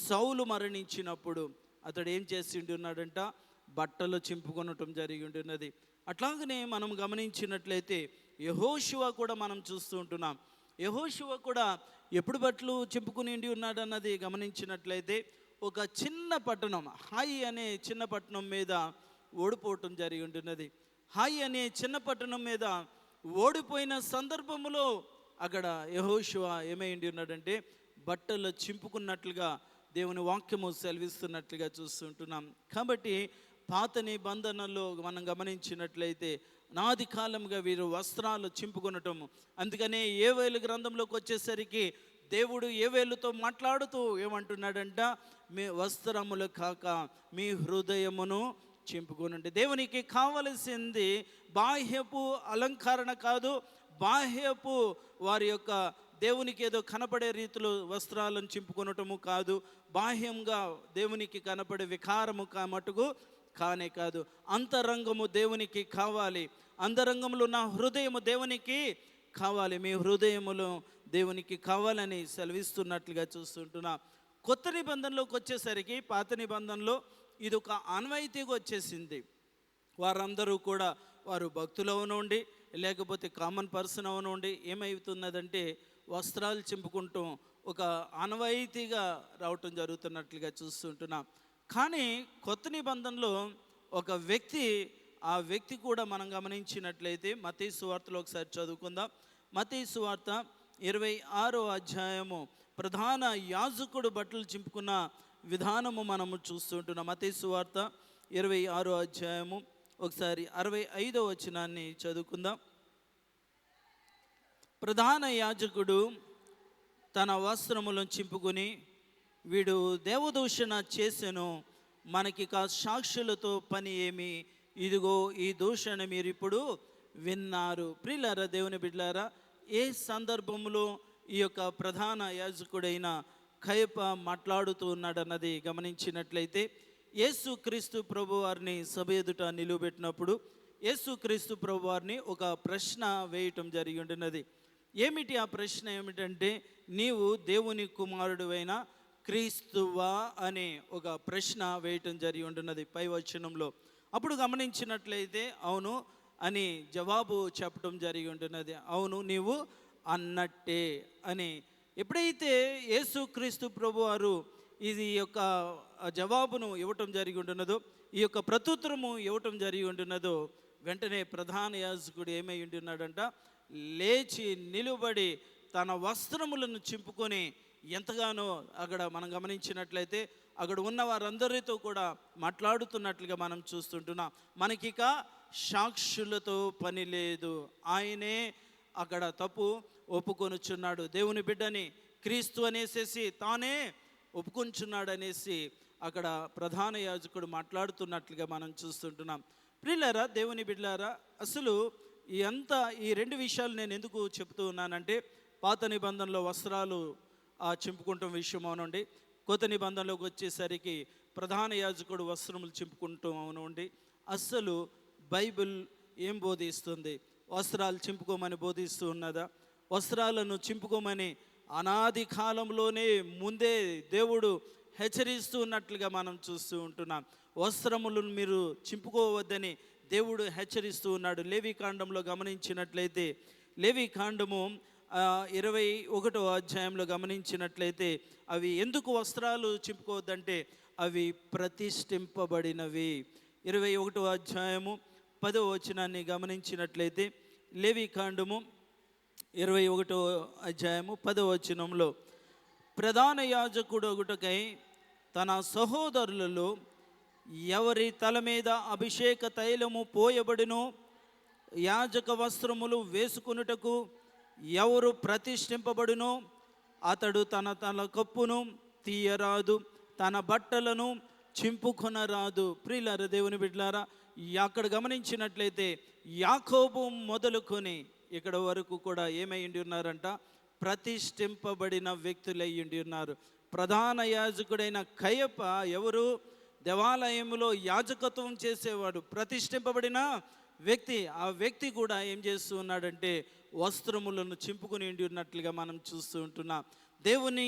సౌలు మరణించినప్పుడు అతడు ఏం చేసి ఉన్నాడంట, బట్టలు చింపుకొనటం జరిగి ఉంటున్నది. అట్లాగనే మనం గమనించినట్లయితే యెహోషువ కూడా మనం చూస్తూ ఉంటున్నాం. యెహోషువ కూడా ఎప్పుడు బట్టలు చింపుకుని ఉన్నాడు అన్నది గమనించినట్లయితే ఒక చిన్న పట్టణం హాయి అనే చిన్న పట్టణం మీద ఓడిపోవటం జరిగి ఉంటున్నది. హాయి అనే చిన్న పట్టణం మీద ఓడిపోయిన సందర్భంలో అక్కడ యెహోషువ ఏమైండి ఉన్నాడంటే బట్టలు చింపుకున్నట్లుగా దేవుని వాక్యము సెలవిస్తున్నట్లుగా చూస్తుంటున్నాం. కాబట్టి పాత నిబంధనలో మనం గమనించినట్లయితే నాది కాలంగా వీరు వస్త్రాలు చింపుకొనటము. అందుకనే యోవేలు గ్రంథంలోకి వచ్చేసరికి దేవుడు యోవేలుతో మాట్లాడుతూ ఏమంటున్నాడంట, మీ వస్త్రములు కాక మీ హృదయమును చింపుకొనండి. దేవునికి కావలసింది బాహ్యపు అలంకరణ కాదు, బాహ్యపు వారి యొక్క దేవునికి ఏదో కనపడే రీతిలో వస్త్రాలను చింపుకొనటము కాదు, బాహ్యంగా దేవునికి కనపడే వికారము మటుకు కానే కాదు. అంతరంగము దేవునికి కావాలి, అంతరంగంలో నా హృదయము దేవునికి కావాలి, మీ హృదయములు దేవునికి కావాలని సెలవిస్తున్నట్లుగా చూస్తుంటున్నా. కొత్త నిబంధనలోకి వచ్చేసరికి పాత నిబంధనలో ఇది ఒక ఆన్వాయితీగా వచ్చేసింది. వారందరూ కూడా వారు భక్తులు అవనండి లేకపోతే కామన్ పర్సన్ అవనండి ఏమవుతున్నదంటే వస్త్రాలు చింపుకుంటూ ఒక ఆనవాయితీగా రావటం జరుగుతున్నట్లుగా చూస్తుంటున్నాం. కానీ కొత్త నిబంధనలో ఒక వ్యక్తి, ఆ వ్యక్తి కూడా మనం గమనించినట్లయితే మత్తయి సువార్తలో ఒకసారి చదువుకుందాం. మత్తయి సువార్త 26వ అధ్యాయము ప్రధాన యాజకుడు బట్టలు చింపుకున్న విధానము మనము చూస్తుంటున్నాం. మత్తయి సువార్త 26వ అధ్యాయము ఒకసారి 65వ వచనాన్ని చదువుకుందాం. ప్రధాన యాజకుడు తన వస్త్రములను చింపుకొని, వీడు దేవదూషణ చేసెను, మనకి సాక్షులతో పని ఏమి, ఇదిగో ఈ దూషణ మీరు ఇప్పుడు విన్నారు. ప్రియులారా, దేవుని బిడ్డలారా, ఏ సందర్భంలో ఈ యొక్క ప్రధాన యాజకుడైన కయప మాట్లాడుతూ ఉన్నాడన్నది గమనించినట్లయితే, యేసుక్రీస్తు ప్రభు వారిని సభ ఎదుట నిలువబెట్టినప్పుడు యేసుక్రీస్తు ప్రభు వారిని ఒక ప్రశ్న వేయటం జరిగి ఉంటున్నది. ఏమిటి ఆ ప్రశ్న? ఏమిటంటే, నీవు దేవుని కుమారుడువైన క్రీస్తువా అనే ఒక ప్రశ్న వేయటం జరిగి ఉంటున్నది పై వచనంలో. అప్పుడు గమనించినట్లయితే అవును అని జవాబు చెప్పడం జరిగి ఉంటున్నది. అవును, నీవు అన్నట్టే అని. ఎప్పుడైతే యేసుక్రీస్తు ప్రభువారు ఇది యొక్క జవాబును ఇవ్వటం జరిగి ఉంటున్నదో, ఈ యొక్క ప్రత్యుత్తరము ఇవ్వటం జరిగి ఉంటున్నదో, వెంటనే ప్రధాన యాజకుడు ఏమై ఉంటున్నాడంట, లేచి నిలుబడి తన వస్త్రములను చింపుకొని ఎంతగానో అక్కడ మనం గమనించినట్లయితే అక్కడ ఉన్న వారందరితో కూడా మాట్లాడుతున్నట్లుగా మనం చూస్తుంటున్నాం. మనకిక సాక్షులతో పని లేదు, ఆయనే అక్కడ తప్పు ఒప్పుకొనుచున్నాడు. దేవుని బిడ్డని క్రీస్తు అనేసేసి తానే ఒప్పుకొంచున్నాడు అనేసి అక్కడ ప్రధాన యాజకుడు మాట్లాడుతున్నట్లుగా మనం చూస్తుంటున్నాం. ప్రియులారా, దేవుని బిడ్డలారా, అసలు ఈ రెండు విషయాలు నేను ఎందుకు చెప్తూ ఉన్నానంటే, పాత నిబంధనలో వస్త్రాలు చింపుకుంటాం విషయం అవునండి, కొత్త నిబంధనలోకి వచ్చేసరికి ప్రధాన యాజకుడు వస్త్రములు చింపుకుంటాం అవునండి. అస్సలు బైబిల్ ఏం బోధిస్తుంది? వస్త్రాలు చింపుకోమని బోధిస్తూ ఉన్నదా? వస్త్రాలను చింపుకోమని అనాది కాలంలోనే ముందే దేవుడు హెచ్చరిస్తూ ఉన్నట్లుగా మనం చూస్తూ ఉంటున్నాం. వస్త్రములను మీరు చింపుకోవద్దని దేవుడు హెచ్చరిస్తూ ఉన్నాడు. లేవి కాండంలో గమనించినట్లయితే, లేవి కాండము 21వ అధ్యాయంలో గమనించినట్లయితే, అవి ఎందుకు వస్త్రాలు చింపుకోవద్దంటే అవి ప్రతిష్ఠింపబడినవి. 21వ అధ్యాయము 10వ వచనాన్ని గమనించినట్లయితే, లేవి కాండము 21వ అధ్యాయము 10వ వచనంలో, ప్రధాన యాజకుడు ఒకటకై తన సహోదరులలో ఎవరి తల మీద అభిషేక తైలము పోయబడినో, యాజక వస్త్రములు వేసుకునుటకు ఎవరు ప్రతిష్ఠింపబడినో అతడు తన తల కప్పును తీయరాదు, తన బట్టలను చింపుకొనరాదు. ప్రియులారా, దేవుని బిడ్డలారా, అక్కడ గమనించినట్లయితే యాకోబు మొదలుకొని ఇక్కడ వరకు కూడా ఏమైండి ఉన్నారంట, ప్రతిష్ఠింపబడిన వ్యక్తులయ్యిండి ఉన్నారు. ప్రధాన యాజకుడైన కయప ఎవరు? దేవాలయంలో యాజకత్వం చేసేవాడు, ప్రతిష్ఠింపబడిన వ్యక్తి. ఆ వ్యక్తి కూడా ఏం చేస్తూ ఉన్నాడంటే వస్త్రములను చింపుకుని ఉన్నట్లుగా మనం చూస్తూ ఉంటున్నాం. దేవుని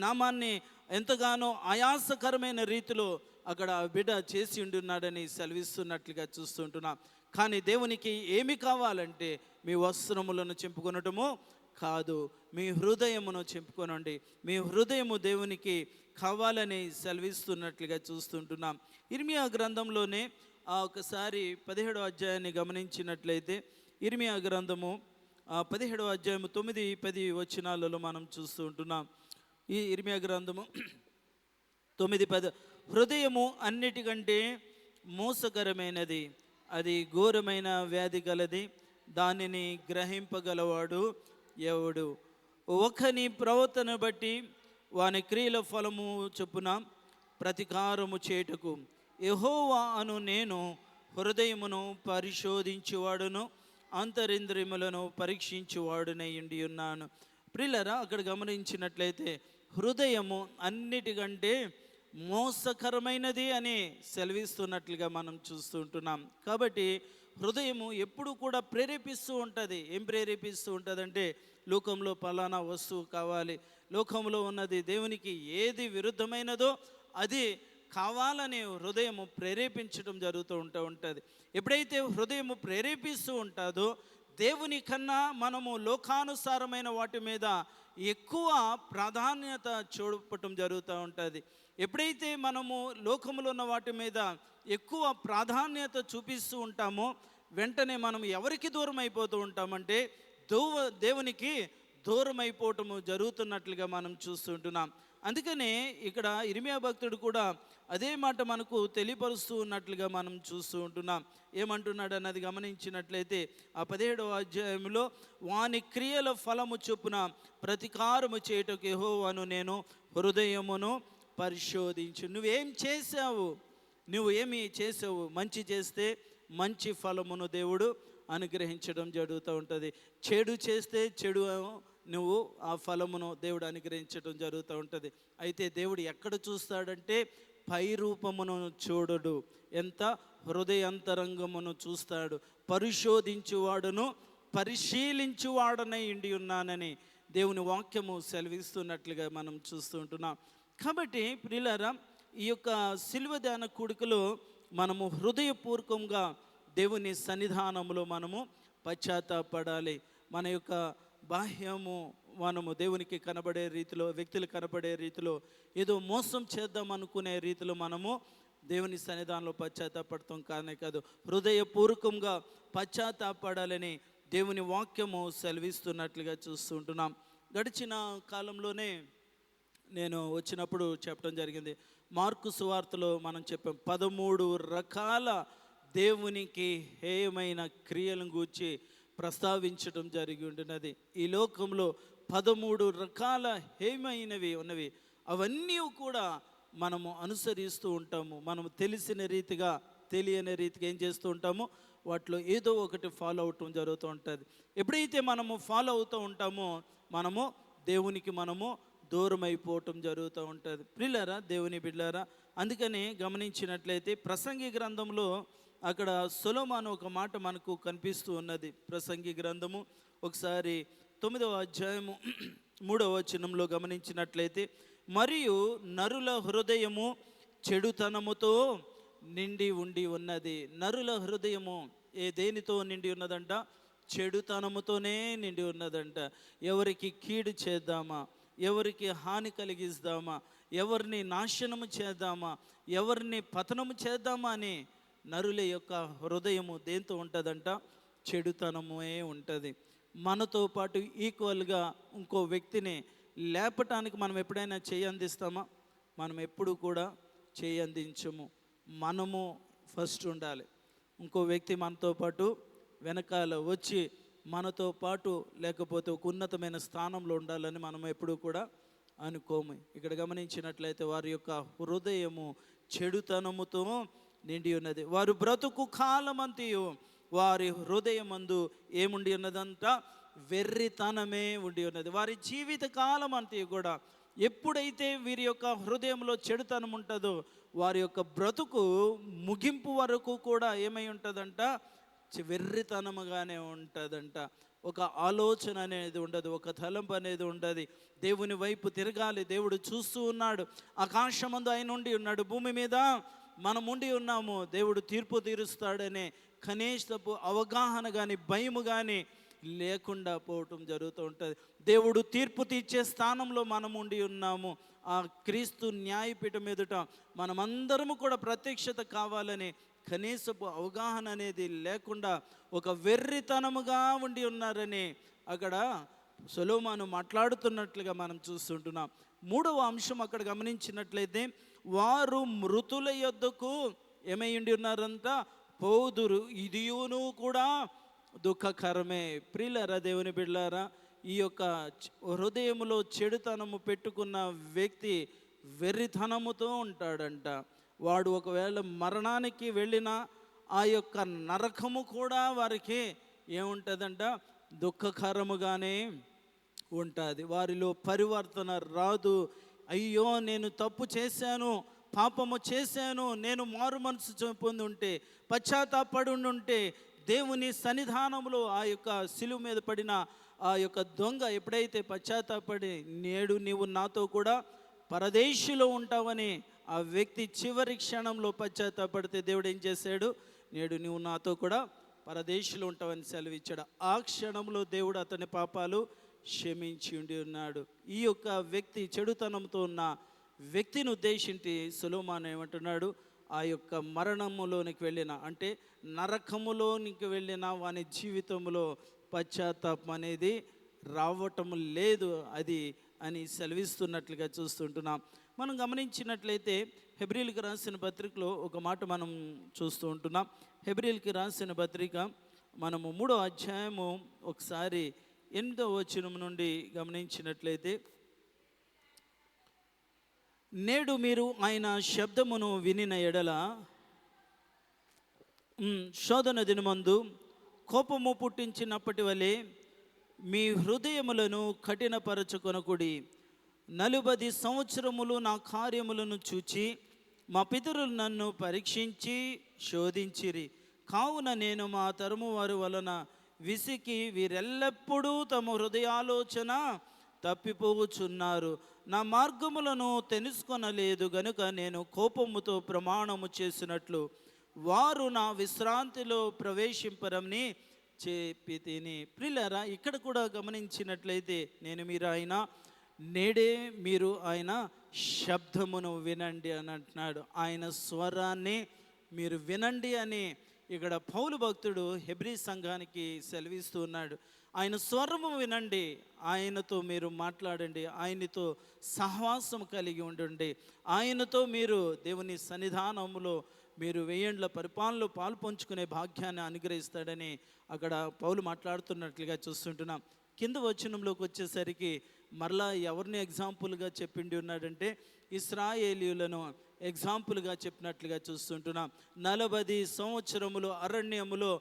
నామాన్ని ఎంతగానో ఆయాసకరమైన రీతిలో అక్కడ బిడ్డ చేసి ఉంటున్నాడని సెలవిస్తున్నట్లుగా చూస్తుంటున్నాం. కానీ దేవునికి ఏమి కావాలంటే మీ వస్త్రములను చింపుకొనటము కాదు, మీ హృదయమును చింపుకొనండి. మీ హృదయము దేవునికి కావాలని సెలవిస్తున్నట్లుగా చూస్తుంటున్నాం. ఇర్మియా గ్రంథంలోనే ఒకసారి 17వ అధ్యాయాన్ని గమనించినట్లయితే, ఇర్మియా గ్రంథము 17వ అధ్యాయము 9-10 వచనాలలో మనం చూస్తూ ఉంటున్నాం. ఈ ఇర్మియా గ్రంథము 9-10, హృదయము అన్నిటికంటే మోసకరమైనది, అది ఘోరమైన వ్యాధి గలది, దానిని గ్రహింపగలవాడు ఎవడు? ఒకని ప్రవర్తన బట్టి వాని క్రియల ఫలము చొప్పున ప్రతికారము చేయుటకు యెహోవా అను నేను హృదయమును పరిశోధించువాడును అంతరింద్రియములను పరీక్షించువాడునై ఉండి ఉన్నాను. ప్రియులారా, అక్కడ గమనించినట్లయితే హృదయము అన్నిటికంటే మోసకరమైనది అని సెలవిస్తున్నట్లుగా మనం చూస్తూ ఉంటున్నాం. కాబట్టి హృదయము ఎప్పుడు కూడా ప్రేరేపిస్తూ ఉంటుంది. ఏం ప్రేరేపిస్తూ ఉంటుంది అంటే, లోకంలో పలానా వస్తువు కావాలి, లోకంలో ఉన్నది దేవునికి ఏది విరుద్ధమైనదో అది కావాలని హృదయము ప్రేరేపించడం జరుగుతూ ఉంటుంది. ఎప్పుడైతే హృదయము ప్రేరేపిస్తూ ఉంటుందో దేవుని కన్నా మనము లోకానుసారమైన వాటి మీద ఎక్కువ ప్రాధాన్యత చూపటం జరుగుతూ ఉంటుంది. ఎప్పుడైతే మనము లోకములో ఉన్న వాటి మీద ఎక్కువ ప్రాధాన్యత చూపిస్తూ ఉంటామో వెంటనే మనం ఎవరికి దూరం అయిపోతూ ఉంటామంటే దేవునికి దూరం అయిపోవటము జరుగుతున్నట్లుగా మనం చూస్తుంటున్నాం. అందుకనే ఇక్కడ ఇర్మియా భక్తుడు కూడా అదే మాట మనకు తెలియపరుస్తూ ఉన్నట్లుగా మనం చూస్తూ ఉంటున్నాం. ఏమంటున్నాడు అన్నది గమనించినట్లయితే ఆ 17వ అధ్యాయంలో, వాని క్రియల ఫలము చొప్పున ప్రతికారము చేయుటకు యెహోవాను నేను హృదయమును పరిశోధించు. నువ్వేం చేసావు, నువ్వు ఏమి చేసావు? మంచి చేస్తే మంచి ఫలమును దేవుడు అనుగ్రహించడం జరుగుతూ ఉంటుంది. చెడు చేస్తే చెడు నువ్వు ఆ ఫలమును దేవుడు అనుగ్రహించడం జరుగుతూ ఉంటుంది. అయితే దేవుడు ఎక్కడ చూస్తాడంటే పై రూపమును చూడడు, ఎంత హృదయాంతరంగమును చూస్తాడు. పరిశోధించువాడును పరిశీలించువాడనై ఉండి ఉన్నానని దేవుని వాక్యము సెలవిస్తున్నట్లుగా మనం చూస్తూ ఉంటున్నాం. కాబట్టి ప్రియులారా, ఈ యొక్క సిలువ ధ్యాన కూడికలో మనము హృదయపూర్వకంగా దేవుని సన్నిధానంలో మనము పశ్చాత్తాపడాలి. మన యొక్క బాహ్యము మనము దేవునికి కనబడే రీతిలో, వ్యక్తులు కనబడే రీతిలో, ఏదో మోసం చేద్దాం అనుకునే రీతిలో మనము దేవుని సన్నిధానంలో పశ్చాత్తాపడతాం కానే కాదు, హృదయపూర్వకంగా పశ్చాత్తాపడాలని దేవుని వాక్యము సెలవిస్తున్నట్లుగా చూస్తుంటున్నాం. గడిచిన కాలంలోనే నేను వచ్చినప్పుడు చెప్పడం జరిగింది. మార్కు సువార్తలో మనం చెప్పాం 13 రకాల దేవునికి హేయమైన క్రియలను గూర్చి ప్రస్తావించడం జరిగి ఉంటున్నది. ఈ లోకంలో 13 రకాల హేయమైనవి ఉన్నవి. అవన్నీ కూడా మనము అనుసరిస్తూ ఉంటాము. మనము తెలిసిన రీతిగా తెలియని రీతిగా ఏం చేస్తూ ఉంటాము, వాటిలో ఏదో ఒకటి ఫాలో అవటం జరుగుతూ ఉంటుంది. ఎప్పుడైతే మనము ఫాలో అవుతూ ఉంటామో మనము దేవునికి మనము దూరం అయిపోవటం జరుగుతూ ఉంటుంది. ప్రియులారా, దేవుని బిడ్డలారా, అందుకని గమనించినట్లయితే ప్రసంగి గ్రంథంలో అక్కడ సొలొమోను ఒక మాట మనకు కనిపిస్తూ ఉన్నది. ప్రసంగి గ్రంథము ఒకసారి 9వ అధ్యాయము 3వ వచనంలో గమనించినట్లయితే, మరియు నరుల హృదయము చెడుతనముతో నిండి ఉండి ఉన్నది. నరుల హృదయము దేనితో నిండి ఉన్నదంట? చెడుతనముతోనే నిండి ఉన్నదంట. ఎవరికి కీడు చేద్దామా, ఎవరికి హాని కలిగిస్తామా, ఎవరిని నాశనము చేద్దామా, ఎవరిని పతనము చేద్దామా అని నరుల యొక్క హృదయము దేంతో ఉంటుందంట? చెడుతనమే ఉంటుంది. మనతో పాటు ఈక్వల్గా ఇంకో వ్యక్తిని లేపటానికి మనం ఎప్పుడైనా చేయి అందిస్తామా? మనం ఎప్పుడు కూడా చేయి అందించము. మనము ఫస్ట్ ఉండాలి. ఇంకో వ్యక్తి మనతో పాటు వెనకాల వచ్చి మనతో పాటు లేకపోతే ఒక ఉన్నతమైన స్థానంలో ఉండాలని మనం ఎప్పుడు కూడా అనుకోము. ఇక్కడ గమనించినట్లయితే వారి యొక్క హృదయము చెడుతనముతో నిండి ఉన్నది. వారు బ్రతుకు కాలమంతయు వారి హృదయమందు ఏముండి ఉన్నదంట? వెర్రితనమే ఉండి ఉన్నది. వారి జీవిత కాలం అంతయు కూడా ఎప్పుడైతే వీరి యొక్క హృదయంలో చెడుతనం ఉంటుందో వారి యొక్క బ్రతుకు ముగింపు వరకు కూడా ఏమై ఉంటుందంట? వెర్రితనముగానే ఉంటుందంట. ఒక ఆలోచన అనేది ఉండదు, ఒక తలంపు అనేది ఉండదు. దేవుని వైపు తిరగాలి, దేవుడు చూస్తూ ఉన్నాడు. ఆకాశమందు ఆయన ఉండి ఉన్నాడు, భూమి మీద మనం ఉండి ఉన్నాము, దేవుడు తీర్పు తీరుస్తాడనే కనీసపు అవగాహన కానీ భయము కానీ లేకుండా పోవటం జరుగుతూ ఉంటుంది. దేవుడు తీర్పు తీర్చే స్థానంలో మనం ఉండి ఉన్నాము. ఆ క్రీస్తు న్యాయపీఠం ఎదుట మనమందరము కూడా ప్రత్యక్షత కావాలని కనీసపు అవగాహన అనేది లేకుండా ఒక వెర్రితనముగా ఉండి ఉన్నారని అక్కడ సొలొమోను మాట్లాడుతున్నట్లుగా మనం చూస్తుంటున్నాం. 3వ అంశం అక్కడ గమనించినట్లయితే, వారు మృతుల యొద్దకు ఏమై ఉండి ఉన్నారంతా? పోదురు, ఇదియును కూడా దుఃఖకరమే. ప్రియులారా, దేవుని బిడ్డలారా, ఈ యొక్క హృదయములో చెడుతనము పెట్టుకున్న వ్యక్తి వెర్రితనముతో ఉంటాడంట. వాడు ఒకవేళ మరణానికి వెళ్ళినా ఆ యొక్క నరకము కూడా వారికి ఏముంటుందంట? దుఃఖకరముగానే ఉంటుంది. వారిలో పరివర్తన రాదు. అయ్యో, నేను తప్పు చేశాను, పాపము చేశాను, నేను మారు మనసు పొంది ఉంటే, పశ్చాత్తాపడి ఉంటే, దేవుని సన్నిధానంలో ఆ యొక్క సిలువ మీద పడిన ఆ యొక్క దొంగ ఎప్పుడైతే పశ్చాత్తాపడి, నేడు నీవు నాతో కూడా పరదేశిలో ఉంటావని ఆ వ్యక్తి చివరి క్షణంలో పశ్చాత్తాపడితే దేవుడు ఏం చేశాడు? నేడు నువ్వు నాతో కూడా పరదేశిలో ఉంటావని సెలవిచ్చాడు. ఆ క్షణంలో దేవుడు అతని పాపాలు క్షమించి ఉండి ఉన్నాడు. ఈ యొక్క వ్యక్తి చెడుతనంతో ఉన్న వ్యక్తిని ఉద్దేశించి సొలొమోను ఏమంటున్నాడు? ఆ యొక్క మరణములోనికి వెళ్ళిన, అంటే నరకములోనికి వెళ్ళిన వాని జీవితంలో పశ్చాత్తాపం అనేది రావటం లేదు అది అని సెలవిస్తున్నట్లుగా చూస్తుంటున్నాం. మనం గమనించినట్లయితే హెబ్రీయులకు రాసిన పత్రికలో ఒక మాట మనం చూస్తూ ఉంటున్నాం. హెబ్రీయులకు రాసిన పత్రిక మనము 3వ అధ్యాయము ఒకసారి 8వ వచనం నుండి గమనించినట్లయితే, నేడు మీరు ఆయన శబ్దమును వినిన ఎడల శోధన దినమందు కోపము పుట్టించినప్పటి వలె మీ హృదయములను కఠినపరచుకొనకుడి. 40 సంవత్సరములు నా కార్యములను చూచి మా పితరులు నన్ను పరీక్షించి శోధించిరి. కావున నేను మా తరము వారి వలన విసికి వీరెల్లప్పుడూ తమ హృదయాలోచన తప్పిపోవచ్చున్నారు. నా మార్గములను తెలుసుకొనలేదు గనుక నేను కోపముతో ప్రమాణము చేసినట్లు వారు నా విశ్రాంతిలో ప్రవేశింపరని చెప్పి తిని. ప్రియులారా, ఇక్కడ కూడా గమనించినట్లయితే నేడే మీరు ఆయన శబ్దమును వినండి అని అంటున్నాడు. ఆయన స్వరాన్ని మీరు వినండి అని ఇక్కడ పౌలు భక్తుడు హెబ్రీ సంఘానికి సెలవిస్తూ ఉన్నాడు. ఆయన స్వరము వినండి, ఆయనతో మీరు మాట్లాడండి, ఆయనతో సహవాసం కలిగి ఉండండి, ఆయనతో మీరు దేవుని సన్నిధానములో మీరు 1000 ఏండ్ల పరిపాలనలో పాలు పంచుకునే భాగ్యాన్ని అనుగ్రహిస్తాడని అక్కడ పౌలు మాట్లాడుతున్నట్లుగా చూస్తుంటున్నాం. కింద వచనంలోకి వచ్చేసరికి మరలా ఎవరిని ఎగ్జాంపుల్గా చెప్పిండి ఉన్నాడంటే ఇశ్రాయేలీయులను ఎగ్జాంపుల్గా చెప్పినట్లుగా చూస్తుంటున్నాం. 40 సంవత్సరములు అరణ్యములో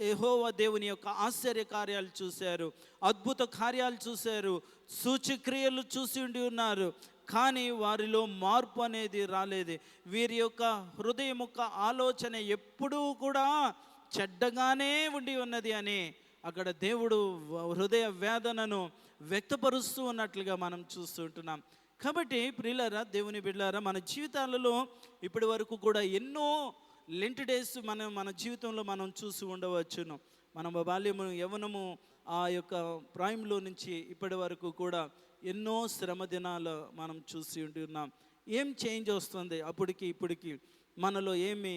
యెహోవా దేవుని యొక్క ఆశ్చర్య కార్యాలు చూశారు, అద్భుత కార్యాలు చూశారు, సూచక్రియలు చూసి ఉండి ఉన్నారు. కానీ వారిలో మార్పు అనేది రాలేదు. వీరి యొక్క హృదయం యొక్క ఆలోచన ఎప్పుడూ కూడా చెడ్డగానే ఉండి ఉన్నది అని అక్కడ దేవుడు హృదయ వేదనను వ్యక్తపరుస్తూ ఉన్నట్లుగా మనం చూస్తుంటున్నాం. కాబట్టి ప్రియులారా, దేవుని బిడ్డలారా, మన జీవితాలలో ఇప్పటి వరకు కూడా ఎన్నో లెంట్ డేస్ మన జీవితంలో మనం చూసి ఉండవచ్చును. మన బాల్యము యవ్వనము ఆ యొక్క ప్రైమ్లో నుంచి ఇప్పటి వరకు కూడా ఎన్నో శ్రమ దినాలు మనం చూసి ఉంటున్నాం. ఏం చేంజ్ వస్తుంది అప్పటికి ఇప్పటికి, మనలో ఏమి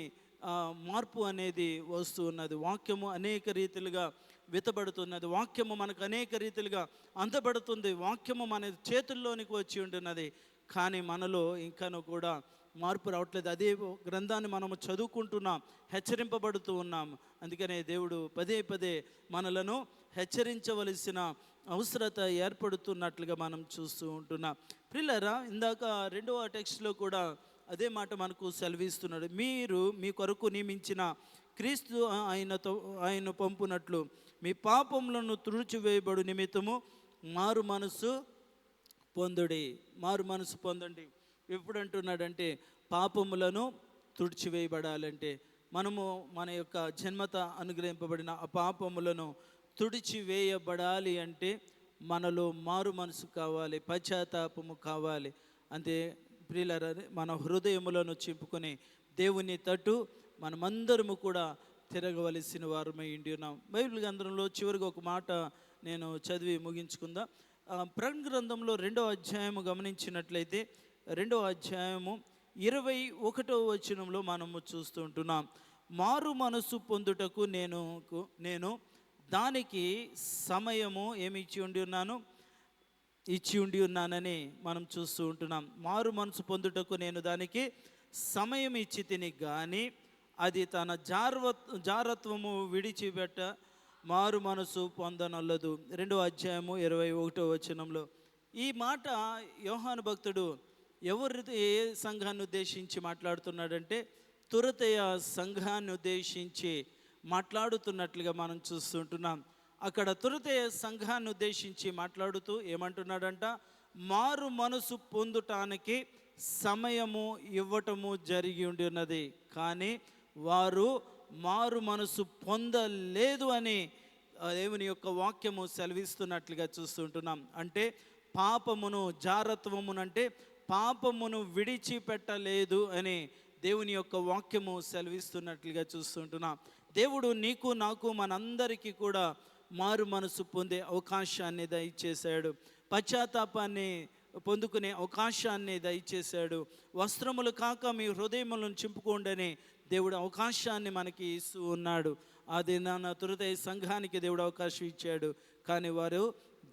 మార్పు అనేది వస్తూ ఉన్నది. వాక్యము అనేక రీతిలుగా విత్తబడుతున్నది, వాక్యము మనకు అనేక రీతిలుగా అందబడుతుంది, వాక్యము మన చేతుల్లోనికి వచ్చి ఉంటున్నది. కానీ మనలో ఇంకాను కూడా మార్పు రావట్లేదు. అదే గ్రంథాన్ని మనము చదువుకుంటున్నాం, హెచ్చరింపబడుతూ ఉన్నాం. అందుకనే దేవుడు పదే మనలను హెచ్చరించవలసిన అవసరత ఏర్పడుతున్నట్లుగా మనం చూస్తూ ఉంటున్నాం. ప్రియులారా, ఇందాక 2వ టెక్స్ట్లో కూడా అదే మాట మనకు సెలవిస్తున్నాడు. మీరు మీ కొరకు నియమించిన క్రీస్తు ఆయన పంపునట్లు మీ పాపములను తుడిచివేయబడు నిమిత్తము మారు మనసు పొందండి. ఎప్పుడు అంటున్నాడంటే పాపములను తుడిచివేయబడాలంటే మనము మన యొక్క జన్మత అనుగ్రహింపబడిన ఆ పాపములను తుడిచివేయబడాలి అంటే మనలో మారు మనసు కావాలి, పశ్చాత్తాపము కావాలి. అంతే ప్రియులారా, మన హృదయములను చింపుకొని దేవుని తట్టు మనమందరము కూడా తిరగవలసిన వారమై ఉండి ఉన్నాం. బైబిల్ గ్రంథంలో చివరికి ఒక మాట నేను చదివి ముగించుకుందాం. ప్రకటన గ్రంథంలో 2వ అధ్యాయము గమనించినట్లయితే 2వ అధ్యాయము 21వ వచనంలో మనము చూస్తూ ఉంటున్నాం. మారు మనసు పొందుటకు నేను దానికి సమయము ఇచ్చి ఉండి ఉన్నానని మనం చూస్తూ ఉంటున్నాం. మారు మనసు పొందుటకు నేను దానికి సమయం ఇచ్చి తిని కానీ అది తన జారత్వము విడిచిపెట్ట మారు మనసు పొందనొల్లదు. 2వ అధ్యాయము 21వ వచనంలో ఈ మాట యోహాను భక్తుడు ఏ సంఘాన్ని ఉద్దేశించి మాట్లాడుతున్నాడంటే తురతయ సంఘాన్ని ఉద్దేశించి మాట్లాడుతున్నట్లుగా మనం చూస్తుంటున్నాం. అక్కడ తురతయ సంఘాన్ని ఉద్దేశించి మాట్లాడుతూ ఏమంటున్నాడంట, మారు మనసు పొందుటానికి సమయము ఇవ్వటము జరిగి ఉండి ఉన్నది, కానీ వారు మారు మనసు పొందలేదు అని దేవుని యొక్క వాక్యము సెలవిస్తున్నట్లుగా చూస్తుంటున్నాం. అంటే పాపమును జారత్వమునంటే పాపమును విడిచిపెట్టలేదు అని దేవుని యొక్క వాక్యము సెలవిస్తున్నట్లుగా చూస్తుంటున్నాం. దేవుడు నీకు నాకు మనందరికీ కూడా మారు మనసు పొందే అవకాశాన్ని దయచేశాడు, పశ్చాత్తాపాన్ని పొందుకునే అవకాశాన్ని దయచేశాడు. వస్త్రములు కాక మీ హృదయములను చింపుకోండి అని దేవుడు అవకాశాన్ని మనకి ఇస్తూ ఉన్నాడు. అది నా తురతయ సంఘానికి దేవుడు అవకాశం ఇచ్చాడు, కానీ వారు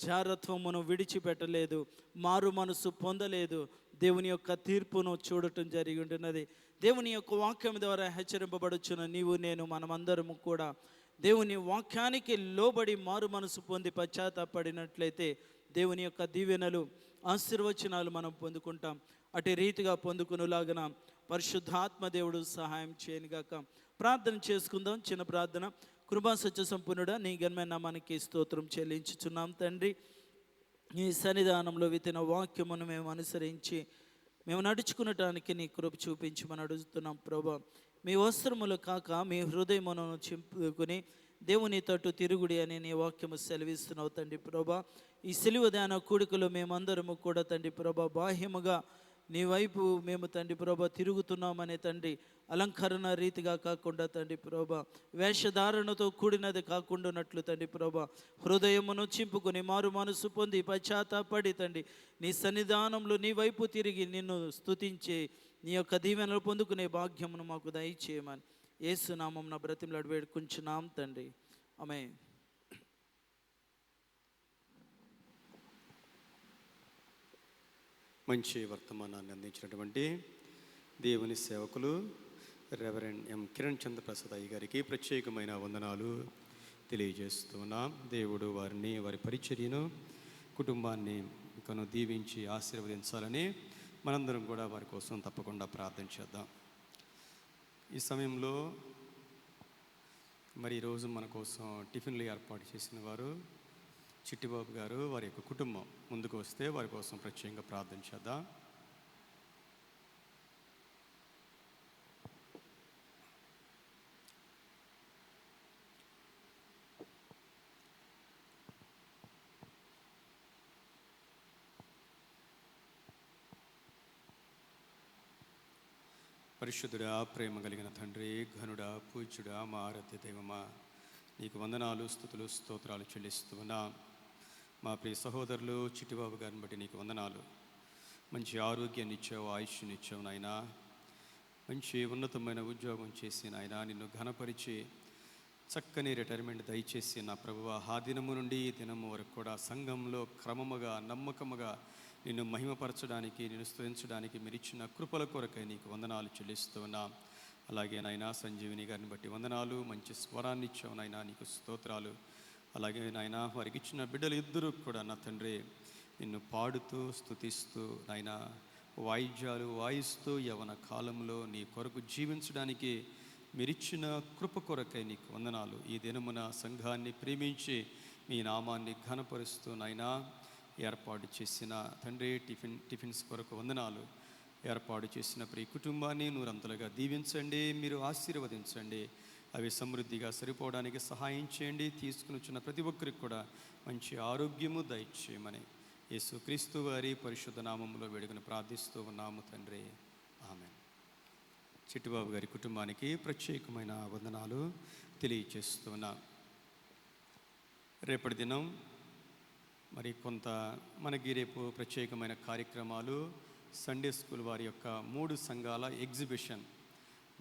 జారత్వమును విడిచిపెట్టలేదు, మారు మనసు పొందలేదు, దేవుని యొక్క తీర్పును చూడటం జరిగి ఉంటున్నది. దేవుని యొక్క వాక్యం ద్వారా హెచ్చరింపబడుచున్న నీవు నేను మనమందరము కూడా దేవుని వాక్యానికి లోబడి మారు మనసు పొంది పశ్చాత్తాపడినట్లయితే దేవుని యొక్క దీవెనలు, ఆశీర్వచనాలు మనం పొందుకుంటాం. అటు రీతిగా పొందుకునేలాగన పరిశుద్ధాత్మ దేవుడు సహాయం చేయనుగాక. ప్రార్థన చేసుకుందాం. చిన్న ప్రార్థన. కృపా సత్య సంపూర్ణుడా, నీ ఘనమైన నామానికి స్తోత్రం చెల్లించుచున్నాం తండ్రి. ఈ సన్నిధానంలో విత్తిన వాక్యమును మేము అనుసరించి మేము నడుచుకునటానికి నీ కృప చూపించమని అడుగుతున్నాం ప్రభా. మీ వస్త్రములు కాక మీ హృదయమును చింపుకుని దేవుని తట్టు తిరుగుడి అని నీ వాక్యము సెలవిస్తున్నావు తండ్రి ప్రభా. ఈ సిలువ ధ్యాన కూడికలో మేమందరము కూడా తండ్రి ప్రభా బాహ్యముగా నీ వైపు మేము తండ్రి ప్రభా తిరుగుతున్నామనే తండ్రి, అలంకరణ రీతిగా కాకుండా తండ్రి ప్రభా వేషధారణతో కూడినది కాకుండా ఉన్నట్లు తండ్రి ప్రభా హృదయమును చింపుకొని మారు మనసు పొంది పశ్చాత్తాపడి తండ్రి నీ సన్నిధానంలో నీ వైపు తిరిగి నిన్ను స్తుతించి నీ యొక్క దీవెనలు పొందుకునే భాగ్యమును మాకు దయచేయమని యేసు నామమున బ్రతిమలాడి వేడుకుంటున్నాం తండ్రి. ఆమేన్. మంచి వర్తమానాన్ని అందించినటువంటి దేవుని సేవకులు రెవరెండ్ ఎం కిరణ్ చంద్ర ప్రసాద్ అయ్య గారికి ప్రత్యేకమైన వందనాలు తెలియజేస్తున్నాం. దేవుడు వారిని, వారి పరిచర్యను, కుటుంబాన్ని ఇంకను దీవించి ఆశీర్వదించాలని మనందరం కూడా వారి కోసం తప్పకుండా ప్రార్థన చేద్దాం. ఈ సమయంలో మరి ఈరోజు మన కోసం టిఫిన్లు ఏర్పాటు చేసిన వారు చిట్టిబాబు గారు, వారి యొక్క కుటుంబం ముందుకు వస్తే వారి కోసం ప్రత్యేకంగా ప్రార్థన చేద్దాం. పరిశుద్ధుడా, ప్రేమ కలిగిన తండ్రి, ఘనుడా, పూజ్యుడా, మా ఆరాధ్య దైవమా, నీకు వందనాలు, స్తుతులు, స్తోత్రాలు చెల్లిస్తున్నా. మా ప్రియ సహోదరులు చిట్టిబాబు గారిని బట్టి నీకు వందనాలు. మంచి ఆరోగ్యాన్ని ఇచ్చావు, ఆయుష్ని ఇచ్చావు నాయన. మంచి ఉన్నతమైన ఉద్యోగం చేసి నాయన నిన్ను ఘనపరిచి చక్కని రిటైర్మెంట్ దయచేసి నా ప్రభువ ఆ దినము నుండి ఈ దినము వరకు కూడా సంఘంలో క్రమముగా నమ్మకముగా నిన్ను మహిమపరచడానికి, నిన్ను స్తుతించడానికి మీరు ఇచ్చిన కృపల కొరకై నీకు వందనాలు చెల్లిస్తూ ఉన్నాం. అలాగే నాయన సంజీవిని గారిని బట్టి వందనాలు. మంచి స్వరాన్ని ఇచ్చావు నాయన, నీకు స్తోత్రాలు. అలాగే నాయన వారికి ఇచ్చిన బిడ్డలు ఇద్దరు కూడా నా తండ్రి నిన్ను పాడుతూ స్తుతిస్తూ నాయన వాయిద్యాలు వాయిస్తూ యవన కాలంలో నీ కొరకు జీవించడానికి మీరిచ్చిన కృప కొరకై నీకు వందనాలు. ఈ దినమున సంఘాన్ని ప్రేమించి మీ నామాన్ని ఘనపరుస్తూ నాయన ఏర్పాటు చేసిన తండ్రి టిఫిన్స్ కొరకు వందనాలు. ఏర్పాటు చేసిన ప్రియ కుటుంబాన్ని నూరంతలుగా దీవించండి, మీరు ఆశీర్వదించండి. అవి సమృద్ధిగా సరిపోవడానికి సహాయం చేయండి. తీసుకుని వచ్చిన ప్రతి ఒక్కరికి కూడా మంచి ఆరోగ్యము దయచేయమని యేసుక్రీస్తు వారి పరిశుద్ధ నామములో వేడుకను ప్రార్థిస్తూ ఉన్నాము తండ్రి. ఆమేన్. చిట్టిబాబు గారి కుటుంబానికి ప్రత్యేకమైన వందనాలు తెలియచేస్తున్నా. రేపటి దినం మరి కొంత మనకి రేపు ప్రత్యేకమైన కార్యక్రమాలు, సండే స్కూల్ వారి యొక్క 3 సంఘాల ఎగ్జిబిషన్.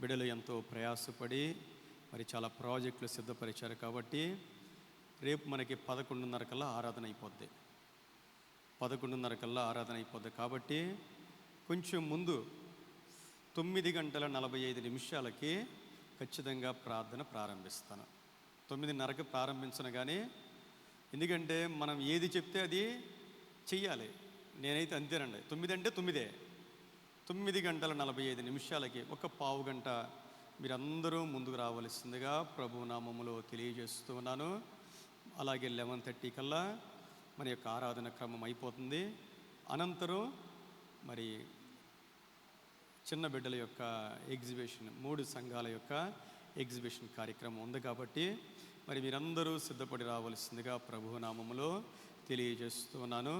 బిడ్డలు ఎంతో ప్రయాసపడి మరి చాలా ప్రాజెక్టులు సిద్ధపరిచారు కాబట్టి రేపు మనకి 11:30 కల్లా ఆరాధన అయిపోద్ది. 11:30 కల్లా ఆరాధన అయిపోద్ది కాబట్టి కొంచెం ముందు 9:45 ఖచ్చితంగా ప్రార్థన ప్రారంభిస్తాను. 9:30కి ప్రారంభించను కానీ, ఎందుకంటే మనం ఏది చెప్తే అది చెయ్యాలి. నేనైతే అంతేనండి. 9 అంటే 9. 9:45 ఒక పావు గంట మీరందరూ ముందుకు రావలసిందిగా ప్రభు నామములో తెలియజేస్తూ ఉన్నాను. అలాగే 11:30 కల్లా మన యొక్క ఆరాధన క్రమం అయిపోతుంది. అనంతరం మరి చిన్న బిడ్డల యొక్క ఎగ్జిబిషన్, 3 సంఘాల యొక్క ఎగ్జిబిషన్ కార్యక్రమం ఉంది కాబట్టి మరి మీరందరూ సిద్ధపడి రావలసిందిగా ప్రభు నామములో తెలియజేస్తున్నాను.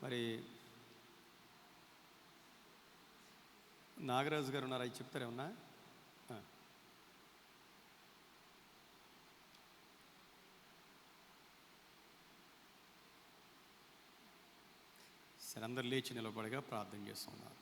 మరి నాగరాజు గారు ఉన్నారు, అవి చెప్తారేమన్నా? సరే, అందరు లేచి నిలబడగా ప్రార్థన చేసుకున్నారు.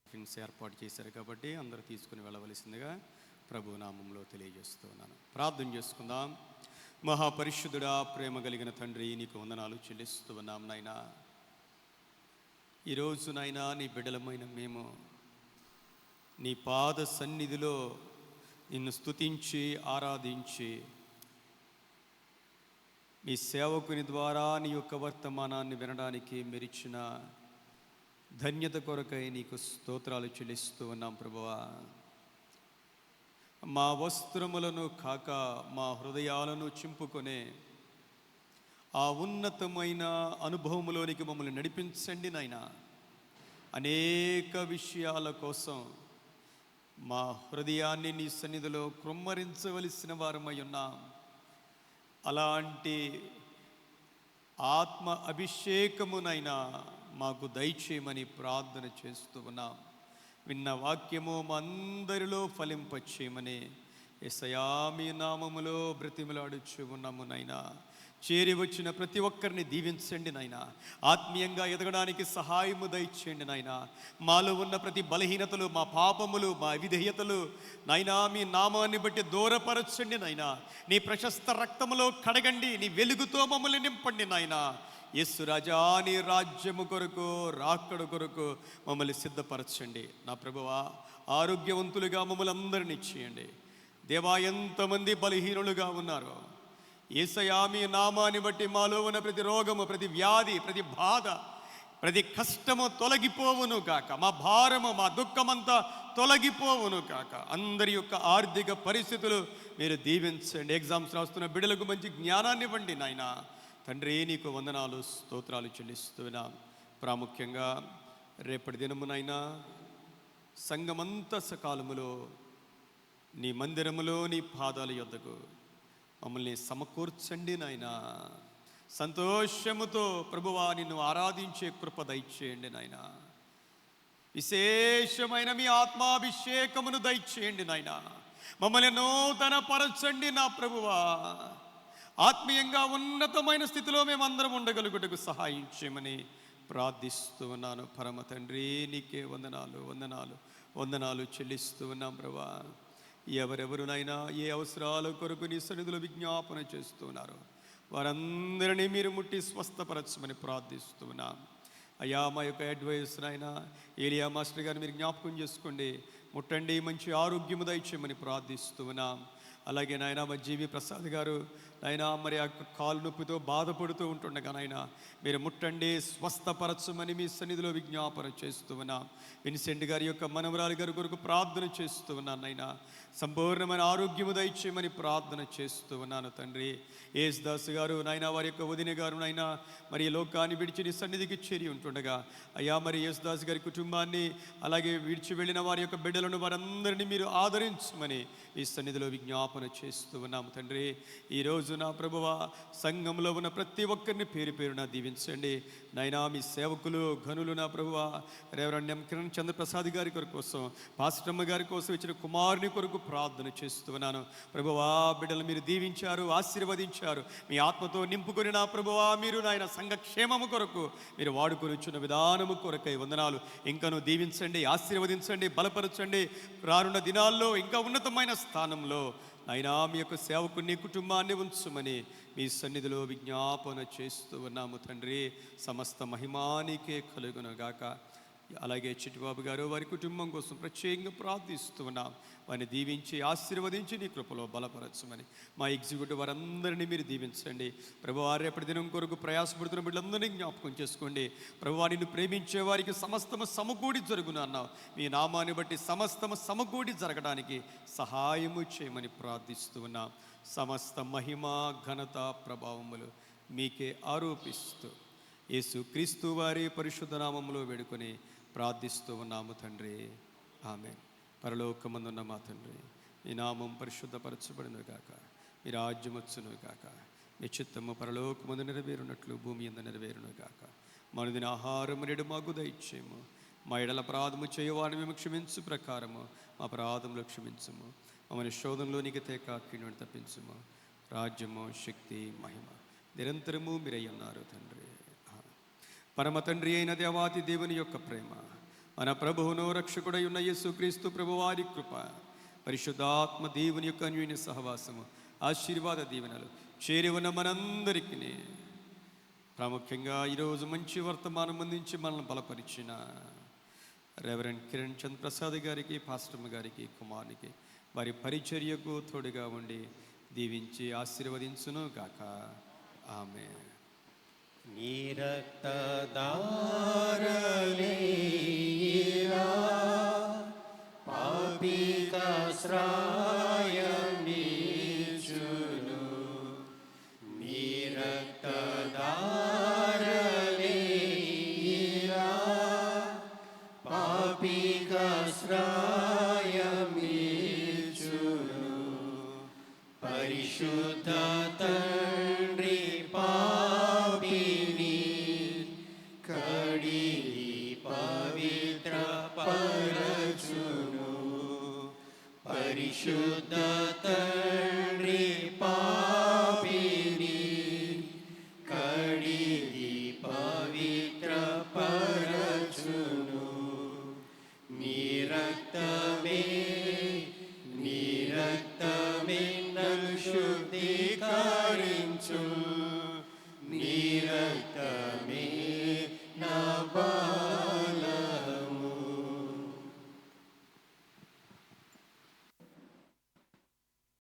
ఫ్రెండ్స్ ఏర్పాటు చేశారు కాబట్టి అందరూ తీసుకుని వెళ్ళవలసిందిగా ప్రభు నామంలో తెలియజేస్తున్నాను. ప్రార్థన చేసుకుందాం. మహాపరిశుద్ధుడా, ప్రేమ కలిగిన తండ్రి, నీకు వందనాలు చెల్లిస్తూ ఉన్నాం నాయనా. ఈరోజు నాయనా నీ బిడ్డలమైన మేము నీ పాద సన్నిధిలో నిన్ను స్తుతించి ఆరాధించి నీ సేవకుని ద్వారా నీ యొక్క వర్తమానాన్ని వినడానికి మెరిచిన ధన్యత కొరకై నీకు స్తోత్రాలు చెల్లిస్తూ ఉన్నాం ప్రభువా. మా వస్త్రములను కాక మా హృదయాలను చింపుకొనే ఆ ఉన్నతమైన అనుభవములోనికి మమ్మల్ని నడిపించండి నాయనా. అనేక విషయాల కోసం మా హృదయాన్ని నీ సన్నిధిలో కృమ్మరించవలసిన వారమై ఉన్నాం. అలాంటి ఆత్మ అభిషేకమునైనా మాకు దయచేయమని ప్రార్థన చేస్తూ ఉన్నాం. విన్న వాక్యము మా అందరిలో ఫలింపచేయమని యేసయ్యా మీ నామములో బ్రతిమలాడుచు ఉన్నాము నాయనా. చేరి వచ్చిన ప్రతి ఒక్కరిని దీవించండి నాయనా. ఆత్మీయంగా ఎదగడానికి సహాయము దయచేయండి నాయనా. మాలో ఉన్న ప్రతి బలహీనతలు, మా పాపములు, మా అవిధేయతలు నాయనా మీ నామాన్ని బట్టి దూరపరచండి నాయనా. నీ ప్రశస్త రక్తములో కడగండి, నీ వెలుగుతో మమ్మల్ని నింపండి నాయనా. యేసు రాజా, నీ రాజ్యము కొరకు, రాకడ కొరకు మమ్మల్ని సిద్ధపరచండి నా ప్రభువా. ఆరోగ్యవంతులుగా మమ్మల్ని అందరినీ చేయండి దేవా. ఎంతమంది బలహీనులుగా ఉన్నారు యేసయ్యా, మీ నామాన్ని బట్టి మాలో ఉన్న ప్రతి రోగము, ప్రతి వ్యాధి, ప్రతి బాధ, ప్రతి కష్టము తొలగిపోవును కాక. మా భారము, మా దుఃఖమంతా తొలగిపోవును కాక. అందరి యొక్క ఆర్థిక పరిస్థితులు మీరు దీవించండి. ఎగ్జామ్స్ రాస్తున్న బిడ్డలకు మంచి జ్ఞానాన్ని ఇవ్వండి నాయనా. తండ్రి, నీకు వందనాలు స్తోత్రాలు చెల్లిస్తున్నాం. ప్రాముఖ్యంగా రేపటి దినమునైనా సంఘమంతా సకాలములో నీ మందిరములో నీ పాదాల యొద్దకు మమ్మల్ని సమకూర్చండి నాయనా. సంతోషముతో ప్రభువా నిన్ను ఆరాధించే కృప దయచేయండి నాయనా. విశేషమైన మీ ఆత్మాభిషేకమును దయచేయండి నాయనా. మమ్మల్ని నూతన పరచండి నా ప్రభువా. ఆత్మీయంగా ఉన్నతమైన స్థితిలో మేమందరం ఉండగలుగుటకు సహాయం చేయమని ప్రార్థిస్తూ ఉన్నాను. పరమ తండ్రి, నీకే వందనాలు వందనాలు వందనాలు చెల్లిస్తూ ఉన్నాం ప్రభా. ఎవరెవరునైనా ఏ అవసరాల కొరకు నీ సన్నిధిలో విజ్ఞాపన చేస్తున్నారు వారందరినీ మీరు ముట్టి స్వస్థపరచమని ప్రార్థిస్తున్నాం. అయ్యా, మా యొక్క అడ్వైస్ నాయనా ఏలియా మాస్టర్ గారిని మీరు జ్ఞాపకం చేసుకోండి, ముట్టండి, మంచి ఆరోగ్యము దయచేయమని ప్రార్థిస్తున్నాం. అలాగే నాయనా మా జీవి ప్రసాద్ గారు నాయనా మరి ఆ కాలు నొప్పితో బాధపడుతూ ఉంటుండగా నాయనా మీరు ముట్టండి, స్వస్థపరచమని మీ సన్నిధిలో విజ్ఞాపన చేస్తూ ఉన్నాం. విన్సెంట్ గారి యొక్క మనవరాలి గారి కొరకు ప్రార్థన చేస్తూ ఉన్నాను నాయనా. సంపూర్ణమైన ఆరోగ్యము దయచేయమని ప్రార్థన చేస్తూ ఉన్నాను తండ్రి. యేసుదాస్ గారు నాయనా వారి యొక్క వదిన గారు నాయనా మరి ఈ లోకాన్ని విడిచి నీ సన్నిధికి చేరి ఉంటుండగా అయ్యా మరి యేసుదాస్ గారి కుటుంబాన్ని అలాగే విడిచి వెళ్ళిన వారి యొక్క బిడ్డలను వారందరినీ మీరు ఆదరించమని ఈ సన్నిధిలో విజ్ఞాపన చేస్తూ ఉన్నాము తండ్రి. ఈరోజు నా ప్రభువా సంఘంలో ఉన్న ప్రతి ఒక్కరిని పేరు పేరున దీవించండి నాయనా. మీ సేవకులు ఘనులు నా ప్రభువా రెవరెండ్ ఎం కిరణ్ చంద్రప్రసాద్ గారి కొరకు కోసం, పాస్టమ్మ గారి కోసం ఇచ్చిన కుమారుని కొరకు ప్రార్థన చేస్తున్నాను ప్రభువా. బిడ్డలు మీరు దీవించారు, ఆశీర్వదించారు, మీ ఆత్మతో నింపుకొని నా ప్రభువా మీరు నాయన సంఘక్షేమము కొరకు మీరు వాడుకొని వచ్చిన విధానము కొరకై వందనాలు. ఇంకను దీవించండి, ఆశీర్వదించండి, బలపరచండి. రానున్న దినాల్లో ఇంకా ఉన్నతమైన స్థానంలో అయినా మీ యొక్క సేవకుని కుటుంబాన్ని ఉంచుమని మీ సన్నిధిలో విజ్ఞాపన చేస్తూ ఉన్నాము తండ్రి. సమస్త మహిమానికే కలుగునుగాక. అలాగే చిట్టిబాబు గారు వారి కుటుంబం కోసం ప్రత్యేకంగా ప్రార్థిస్తూ ఉన్నాం. వారిని దీవించి ఆశీర్వదించి నీ కృపలో బలపరచమని మా ఎగ్జిక్యూటివ్ వారందరినీ మీరు దీవించండి ప్రభువా. రేపటి దినం కొరకు ప్రయాసపడుతున్న బిడ్డలందరినీ జ్ఞాపకం చేసుకోండి ప్రభువా. నిన్ను ప్రేమించే వారికి సమస్తము సమకూడి జరుగును అన్నావు. మీ నామాన్ని బట్టి సమస్తము సమకూడి జరగడానికి సహాయము చేయమని ప్రార్థిస్తూ ఉన్నాం. సమస్త మహిమ ఘనత ప్రభావములు మీకే ఆరోపిస్తూ యేసు క్రీస్తు వారి పరిశుద్ధ నామములో వేడుకొని ప్రార్థిస్తూ ఉన్నాము తండ్రి. ఆమేన్. పరలోకమందున్న మా తండ్రి, మీ నామం పరిశుద్ధపరచబడును గాక, మీ రాజ్యం వచ్చును గాక, మీ చిత్తము పరలోకమందు నెరవేరునట్లు భూమి యందు నెరవేరును గాక. మనుదిన ఆహారము నేడు మాకు దయచేయము. మా ఎడల అపరాధము చేయవారిని మేము క్షమించు ప్రకారము మా అపరాధములు క్షమించుము. మమ్మల్ని శోధనలోనికి తేకాకిని తప్పించుము. రాజ్యము, శక్తి, మహిమ నిరంతరము మీరై ఉన్నారు తండ్రి. పరమ తండ్రి అయిన దేవాతి దేవుని యొక్క ప్రేమ, మన ప్రభువును రక్షకుడై ఉన్న యేసుక్రీస్తు ప్రభువారి కృప, పరిశుద్ధాత్మ దేవుని యొక్క అన్యోన్య సహవాసము, ఆశీర్వాద దీవెనలు చేరి ఉన్న మనందరికీ, ప్రాముఖ్యంగా ఈరోజు మంచి వర్తమానం అందించి మనల్ని బలపరిచిన రెవరెండ్ కిరణ్ చంద్ర ప్రసాద్ గారికి, పాస్టమ్ గారికి, కుమారునికి వారి పరిచర్యకు తోడుగా ఉండి దీవించి ఆశీర్వదించును గాక. ఆమె. నీ రక్తధారలేరా పాపికాశ్రయమీచును, నీ రక్తధారలేరా పాపికాశ్రయమీచును. పరిశుద్ధ తండ్రి పాపిని కడిగి పవిత్ర పరచును. పరిశుద్ధ తండ్రి పాపిని కడిగి పవిత్ర పరచును. నీ రక్తమే నన్ను శుద్ధీకరించు, నీ రక్తమే నా